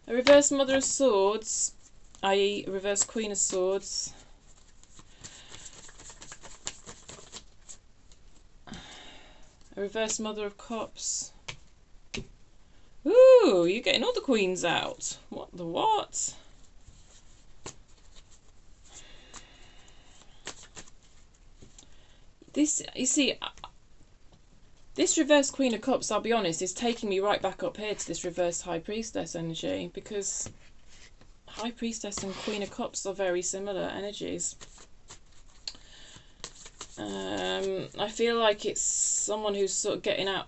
A reverse Mother of Swords, i.e. reverse Queen of Swords. A reverse Mother of Cups. Ooh, you're getting all the queens out. What the what? This, you see, this reverse Queen of Cups, I'll be honest, is taking me right back up here to this reverse High Priestess energy, because High Priestess and Queen of Cups are very similar energies. I feel like it's someone who's sort of getting out.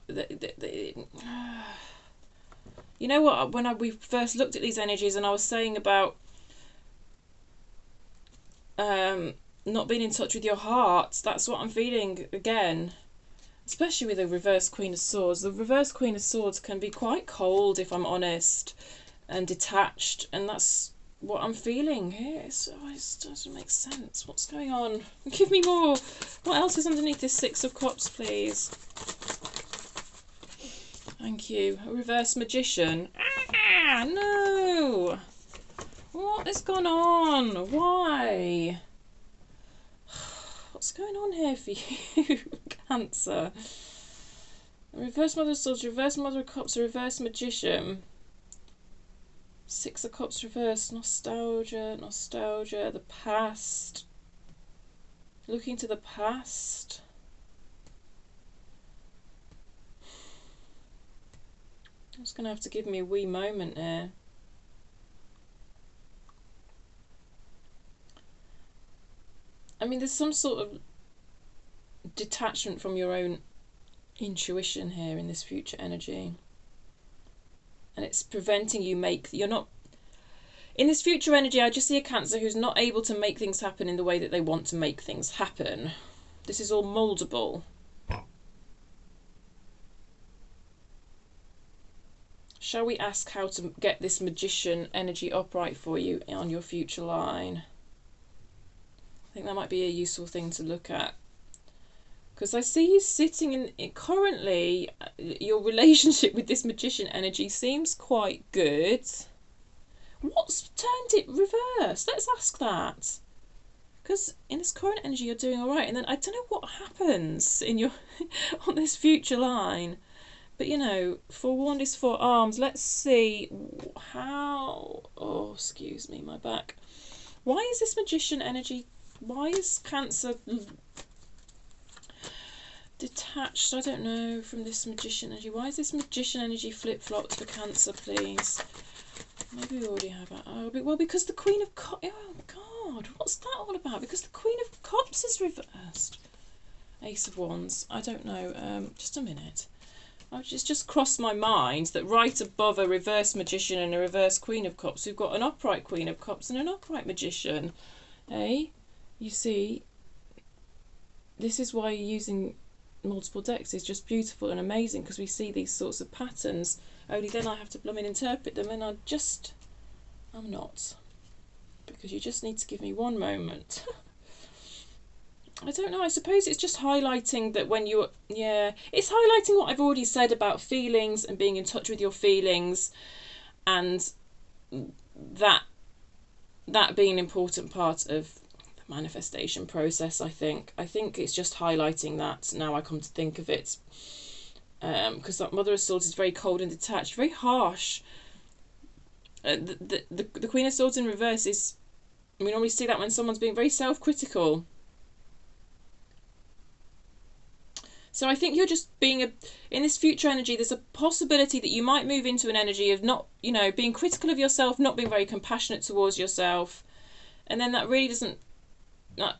You know what, we first looked at these energies and I was saying about not being in touch with your heart, that's what I'm feeling again. Especially with the reverse Queen of Swords. The reverse Queen of Swords can be quite cold, if I'm honest, and detached, and that's what I'm feeling here. It doesn't make sense. What's going on? Give me more. What else is underneath this Six of Cups, please? Thank you. A reverse Magician. Ah, no. What has gone on? Why? What's going on here for you, Cancer? A reverse Mother of Swords, reverse Mother of Cups, a reverse Magician. Six of Cups reverse, nostalgia, the past. Looking to the past. I'm just going to have to give me a wee moment here. I mean, there's some sort of detachment from your own intuition here in this future energy. And it's preventing you you're not... In this future energy, I just see a Cancer who's not able to make things happen in the way that they want to make things happen. This is all mouldable. Shall we ask how to get this Magician energy upright for you on your future line? I think that might be a useful thing to look at. Because I see you sitting in currently, your relationship with this Magician energy seems quite good. What's turned it reverse? Let's ask that. Because in this current energy, you're doing all right. And then I don't know what happens in your on this future line. But, you know, forewarned is forearmed. Let's see how... Oh, excuse me, my back. Why is this Magician energy... Why is Cancer detached? I don't know, from this Magician energy. Why is this Magician energy flip-flopped for Cancer, please? Maybe we already have that. Oh, well, because the Queen of Cups... Oh, God, what's that all about? Because the Queen of Cups is reversed. Ace of Wands. I don't know. Just a minute. It's just crossed my mind that right above a reverse Magician and a reverse Queen of Cups, we've got an upright Queen of Cups and an upright Magician. Hey, you see, this is why using multiple decks is just beautiful and amazing, because we see these sorts of patterns. Only then I have to interpret them, and I'm not. Because you just need to give me one moment. I don't know, I suppose it's just highlighting that when you're... Yeah, it's highlighting what I've already said about feelings and being in touch with your feelings, and that being an important part of the manifestation process, I think. I think it's just highlighting that, now I come to think of it. Because that Mother of Swords is very cold and detached, very harsh. The Queen of Swords in reverse is... We normally see that when someone's being very self-critical. So I think you're just being in this future energy, there's a possibility that you might move into an energy of not, you know, being critical of yourself, not being very compassionate towards yourself. And then that really that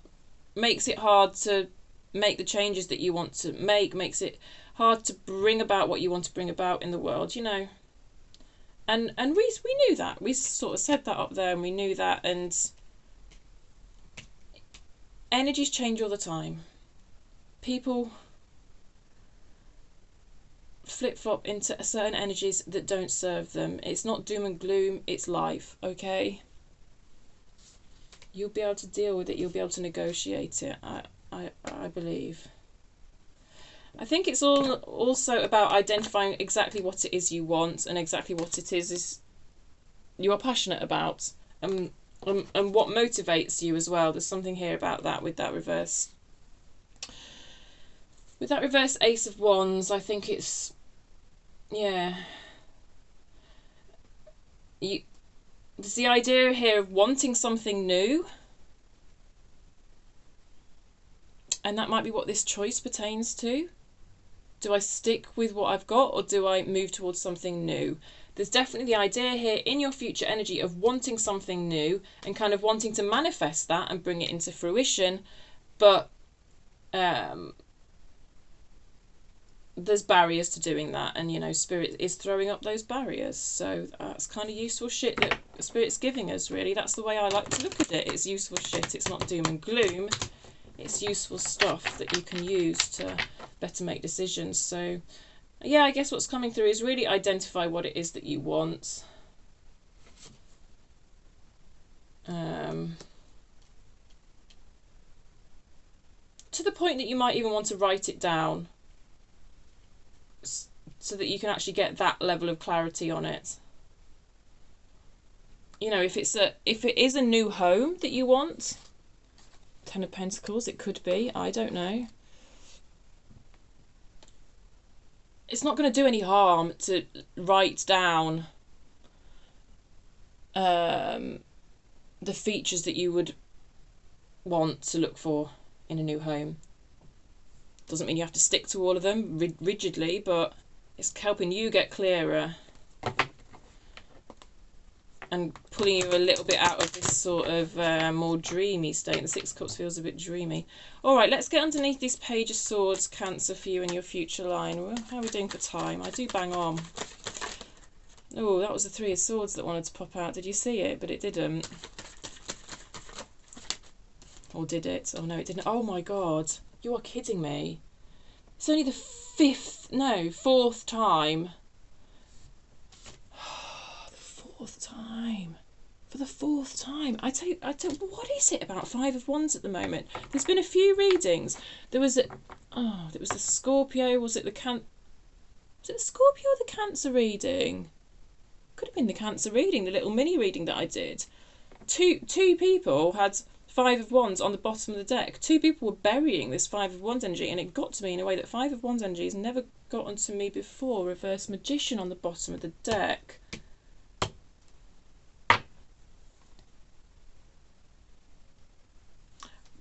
makes it hard to make the changes that you want to make, makes it hard to bring about what you want to bring about in the world, you know. And we knew that. We sort of said that up there, and we knew that. And energies change all the time. People flip-flop into certain energies that don't serve them. It's not doom and gloom, it's life, okay? You'll be able to deal with it, you'll be able to negotiate it, I believe. I think it's all also about identifying exactly what it is you want and exactly what it is you are passionate about, and what motivates you as well. There's something here about that with that reverse. With that reverse Ace of Wands, I think it's... Yeah. There's the idea here of wanting something new. And that might be what this choice pertains to. Do I stick with what I've got, or do I move towards something new? There's definitely the idea here in your future energy of wanting something new and kind of wanting to manifest that and bring it into fruition. But there's barriers to doing that, and you know, Spirit is throwing up those barriers. So that's kind of useful shit that Spirit's giving us, really. That's the way I like to look at it. It's useful shit. It's not doom and gloom. It's useful stuff that you can use to better make decisions. So yeah, I guess what's coming through is really identify what it is that you want. To the point that you might even want to write it down, so that you can actually get that level of clarity on it. You know, if it is a new home that you want, Ten of Pentacles, it could be, I don't know. It's not going to do any harm to write down the features that you would want to look for in a new home. Doesn't mean you have to stick to all of them rigidly, but it's helping you get clearer and pulling you a little bit out of this sort of more dreamy state. The Six of Cups feels a bit dreamy. All right, let's get underneath this Page of Swords, Cancer, for you and your future line. Well, how are we doing for time? I do bang on. Oh, that was the Three of Swords that wanted to pop out. Did you see it? But it didn't. Or did it? Oh, no, it didn't. Oh, my God. You are kidding me. It's only the fourth time. The fourth time. For the fourth time. I tell you, what is it about Five of Wands at the moment? There's been a few readings. There was the Scorpio. Was it the Scorpio or the Cancer reading? Could have been the Cancer reading, the little mini reading that I did. Two people had Five of Wands on the bottom of the deck. Two people were burying this Five of Wands energy, and it got to me in a way that Five of Wands energy has never gotten to me before. Reverse Magician on the bottom of the deck.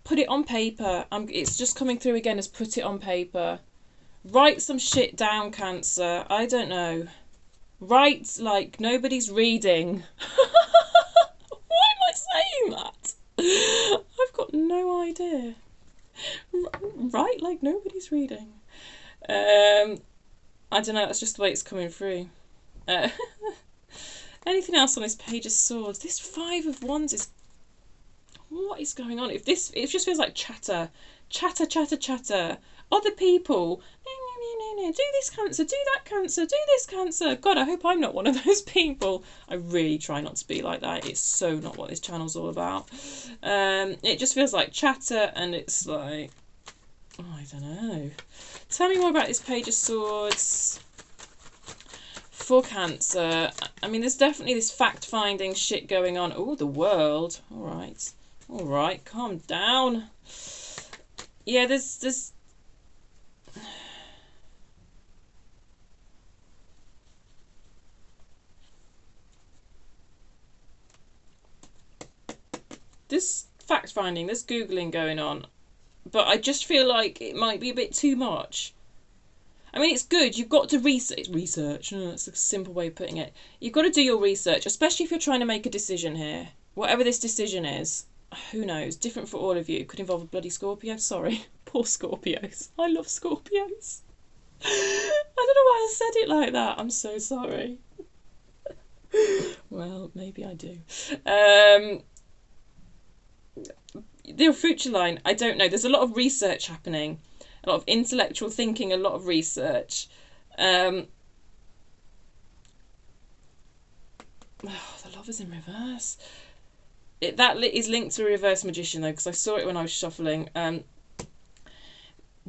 Put it on paper. It's just coming through again as put it on paper. Write some shit down, Cancer. I don't know. Write like nobody's reading. Why am I saying that? I've got no idea. Write like nobody's reading. I don't know. That's just the way it's coming through. Anything else on this Page of Swords? This Five of Wands is... What is going on? It just feels like chatter. Other people, do this, Cancer, do that, Cancer, do this, Cancer. God, I hope I'm not one of those people. I really try not to be like that. It's so not what this channel's all about. It just feels like chatter, and it's like, oh, I don't know. Tell me more about this Page of Swords for Cancer. I mean, there's definitely this fact-finding shit going on. Oh, the World. All right, calm down. Yeah, there's fact-finding, there's Googling going on. But I just feel like it might be a bit too much. I mean, it's good. You've got to research. That's a simple way of putting it. You've got to do your research, especially if you're trying to make a decision here. Whatever this decision is. Who knows? Different for all of you. Could involve a bloody Scorpio. Sorry. Poor Scorpios. I love Scorpios. I don't know why I said it like that. I'm so sorry. Well, maybe I do. The future line, I don't know. There's a lot of research happening. A lot of intellectual thinking, a lot of research. The Lovers in reverse. That is linked to a Reverse Magician, though, because I saw it when I was shuffling.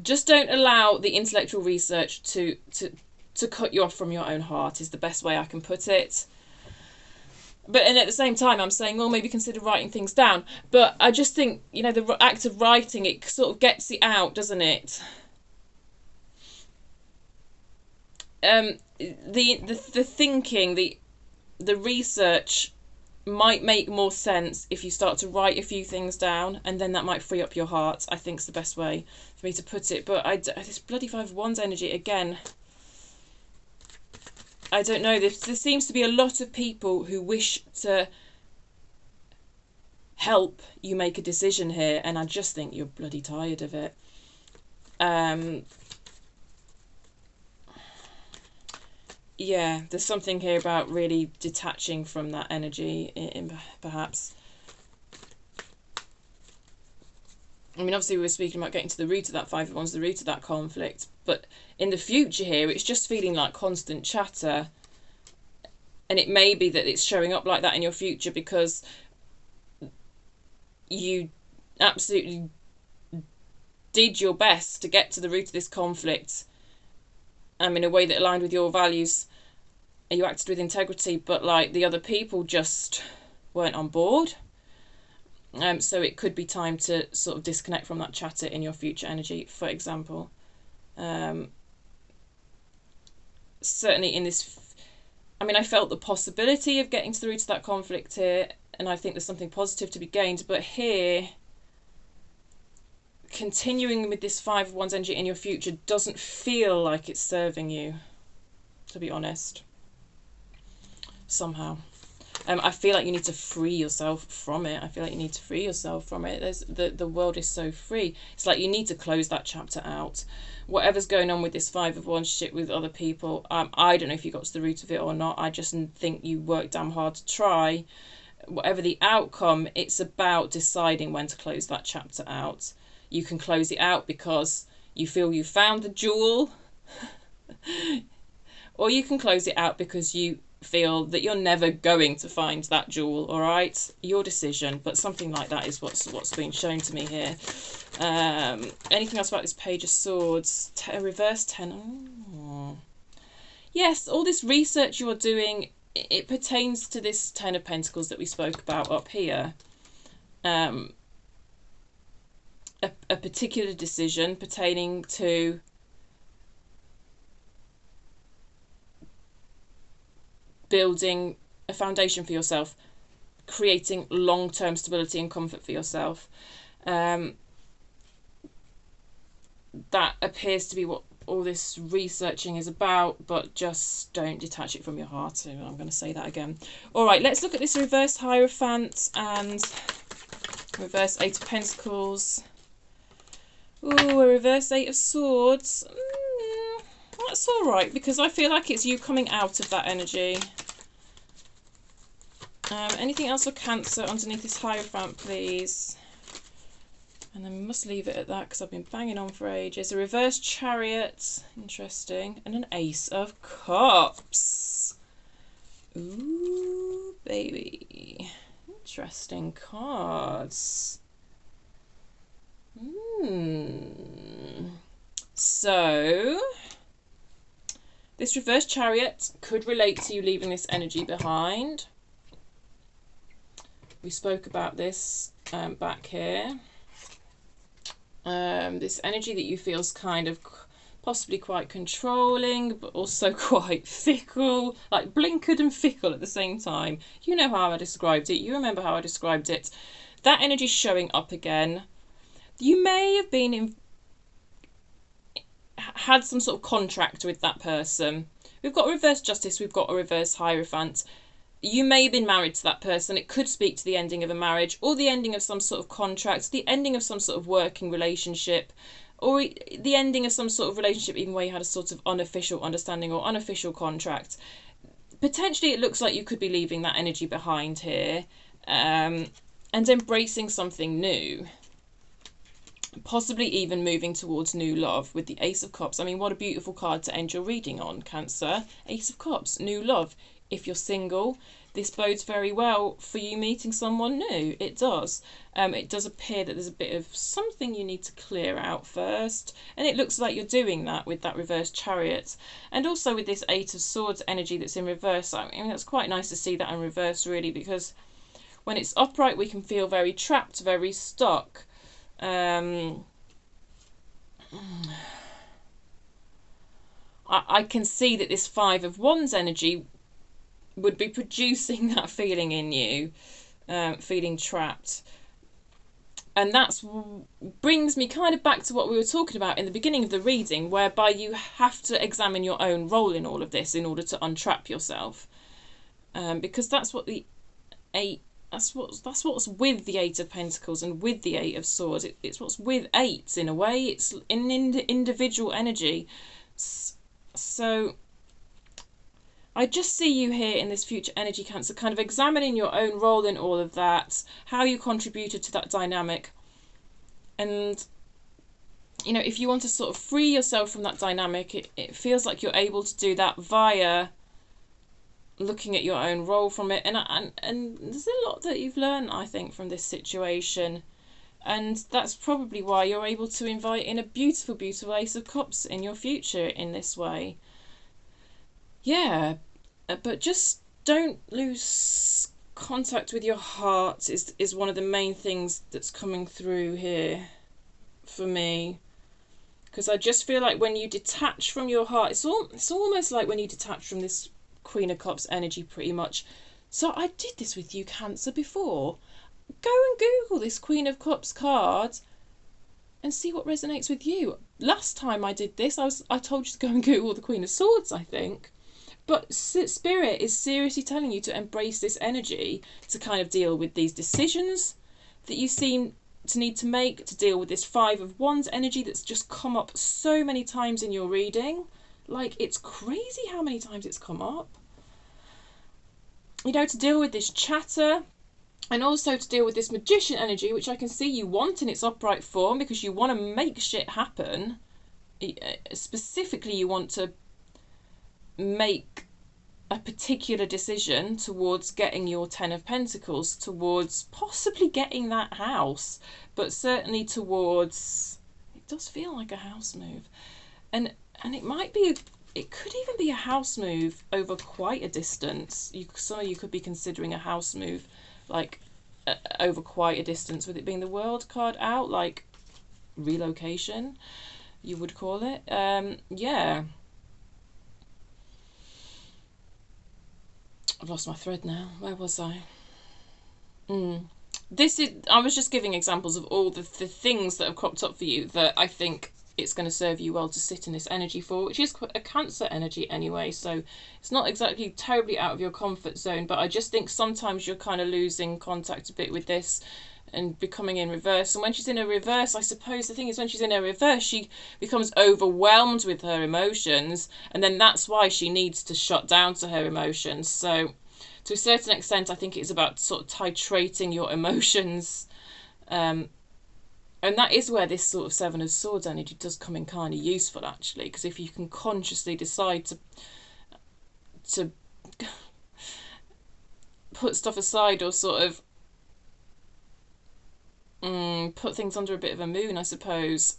Just don't allow the intellectual research to cut you off from your own heart, is the best way I can put it. And at the same time, I'm saying, well, maybe consider writing things down. But I just think, you know, the act of writing, it sort of gets it out, doesn't it? The thinking, the research might make more sense if you start to write a few things down, and then that might free up your heart. I think is the best way for me to put it. But this bloody Five of Wands energy again, I don't know. There seems to be a lot of people who wish to help you make a decision here, and I just think you're bloody tired of it. yeah, there's something here about really detaching from that energy, perhaps. I mean, obviously we were speaking about getting to the root of that 5 of Wands, the root of that conflict, but in the future here, it's just feeling like constant chatter. And it may be that it's showing up like that in your future because you absolutely did your best to get to the root of this conflict in a way that aligned with your values. You acted with integrity, but like the other people just weren't on board. So it could be time to sort of disconnect from that chatter in your future energy, for example. Certainly in this, I felt the possibility of getting to the root of that conflict here, and I think there's something positive to be gained, but here, continuing with this 5 of Wands energy in your future doesn't feel like it's serving you, to be honest, somehow. I feel like you need to free yourself from it. There's the world is so free. It's like you need to close that chapter out. Whatever's going on with this 5 of Wands shit with other people, I don't know if you got to the root of it or not. I just think you worked damn hard to try. Whatever the outcome, it's about deciding when to close that chapter out. You can close it out because you feel you found the jewel, or you can close it out because you feel that you're never going to find that jewel. All right, your decision, but something like that is what's being shown to me here. Anything else about this Page of Swords? Reverse 10. Oh. Yes, all this research you're doing, it pertains to this 10 of Pentacles that we spoke about up here. A particular decision pertaining to building a foundation for yourself, creating long-term stability and comfort for yourself. That appears to be what all this researching is about, but just don't detach it from your heart. So I'm going to say that again. All right, let's look at this reverse Hierophant and reverse 8 of Pentacles. Ooh, a reverse 8 of Swords. That's all right, because I feel like it's you coming out of that energy. Anything else for Cancer underneath this Hierophant, please? And then we must leave it at that because I've been banging on for ages. A reverse Chariot, interesting, and an Ace of Cups. Ooh, baby, interesting cards. So this reverse Chariot could relate to you leaving this energy behind. We spoke about this back here. This energy that you feel is kind of possibly quite controlling, but also quite fickle, like blinkered and fickle at the same time. You know how I described it. You remember how I described it. That energy is showing up again. You may have been had some sort of contract with that person. We've got a reverse Justice, we've got a reverse Hierophant. You may have been married to that person. It could speak to the ending of a marriage, or the ending of some sort of contract, the ending of some sort of working relationship, or the ending of some sort of relationship even where you had a sort of unofficial understanding or unofficial contract. Potentially it looks like you could be leaving that energy behind here, and embracing something new. Possibly even moving towards new love with the Ace of Cups. I mean, what a beautiful card to end your reading on, Cancer. Ace of Cups, new love. If you're single, this bodes very well for you meeting someone new. It does. It does appear that there's a bit of something you need to clear out first. And it looks like you're doing that with that reverse Chariot. And also with this 8 of Swords energy that's in reverse. I mean, that's quite nice to see that in reverse, really, because when it's upright, we can feel very trapped, very stuck. I can see that this 5 of Wands energy would be producing that feeling in you, feeling trapped. And that brings me kind of back to what we were talking about in the beginning of the reading, whereby you have to examine your own role in all of this in order to untrap yourself. Because that's what the 8, that's what's with the 8 of Pentacles and with the 8 of Swords. It's what's with 8s in a way. It's an individual energy. So I just see you here in this future energy, Cancer, kind of examining your own role in all of that, how you contributed to that dynamic. And, you know, if you want to sort of free yourself from that dynamic, it feels like you're able to do that via looking at your own role from it. And there's a lot that you've learned, I think, from this situation. And that's probably why you're able to invite in a beautiful, beautiful Ace of Cups in your future in this way. Yeah, but just don't lose contact with your heart is one of the main things that's coming through here for me. Because I just feel like when you detach from your heart, it's almost like when you detach from this Queen of Cups energy pretty much. So I did this with you, Cancer, before. Go and Google this Queen of Cups card and see what resonates with you. Last time I did this, I told you to go and Google the Queen of Swords, I think. But Spirit is seriously telling you to embrace this energy, to kind of deal with these decisions that you seem to need to make, to deal with this Five of Wands energy that's just come up so many times in your reading. Like, it's crazy how many times it's come up. You know, to deal with this chatter, and also to deal with this Magician energy, which I can see you want in its upright form because you want to make shit happen. Specifically, you want to make a particular decision towards getting your Ten of Pentacles, towards possibly getting that house, but certainly towards, it does feel like a house move. And it might be, it could even be a house move over quite a distance. Some of you could be considering a house move, like over quite a distance, with it being the World card out, like relocation, you would call it. Yeah. I've lost my thread now. Where was I? I was just giving examples of all the things that have cropped up for you that I think it's going to serve you well to sit in this energy for, which is a Cancer energy anyway, so it's not exactly terribly out of your comfort zone, but I just think sometimes you're kind of losing contact a bit with this and becoming in reverse. And when she's in a reverse, I suppose the thing is, when she's in a reverse, she becomes overwhelmed with her emotions, and then that's why she needs to shut down to her emotions. So to a certain extent, I think it's about sort of titrating your emotions, and that is where this sort of Seven of Swords energy does come in kind of useful, actually, because if you can consciously decide to put stuff aside, or sort of put things under a bit of a moon, I suppose.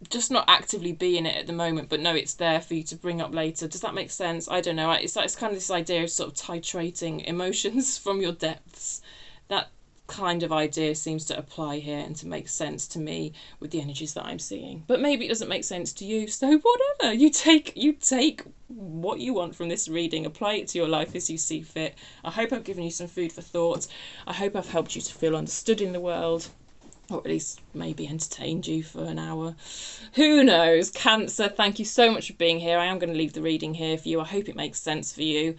Just not actively be in it at the moment, but know it's there for you to bring up later. Does that make sense? I don't know. It's kind of this idea of sort of titrating emotions from your depths. That kind of idea seems to apply here and to make sense to me with the energies that I'm seeing. But maybe it doesn't make sense to you, so whatever. You take what you want from this reading, apply it to your life as you see fit. I hope I've given you some food for thought. I hope I've helped you to feel understood in the world, or at least maybe entertained you for an hour. Who knows? Cancer, thank you so much for being here. I am going to leave the reading here for you. I hope it makes sense for you.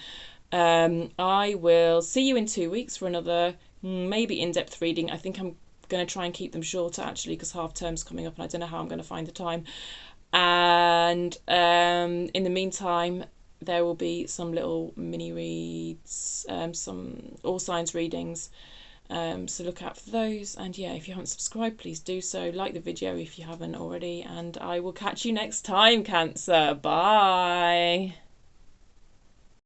I will see you in 2 weeks for another maybe in-depth reading. I think I'm going to try and keep them shorter, actually, because half term's coming up and I don't know how I'm going to find the time. And in the meantime, there will be some little mini reads, some all signs readings. So look out for those. And yeah, if you haven't subscribed, please do so. Like the video if you haven't already. And I will catch you next time, Cancer. Bye.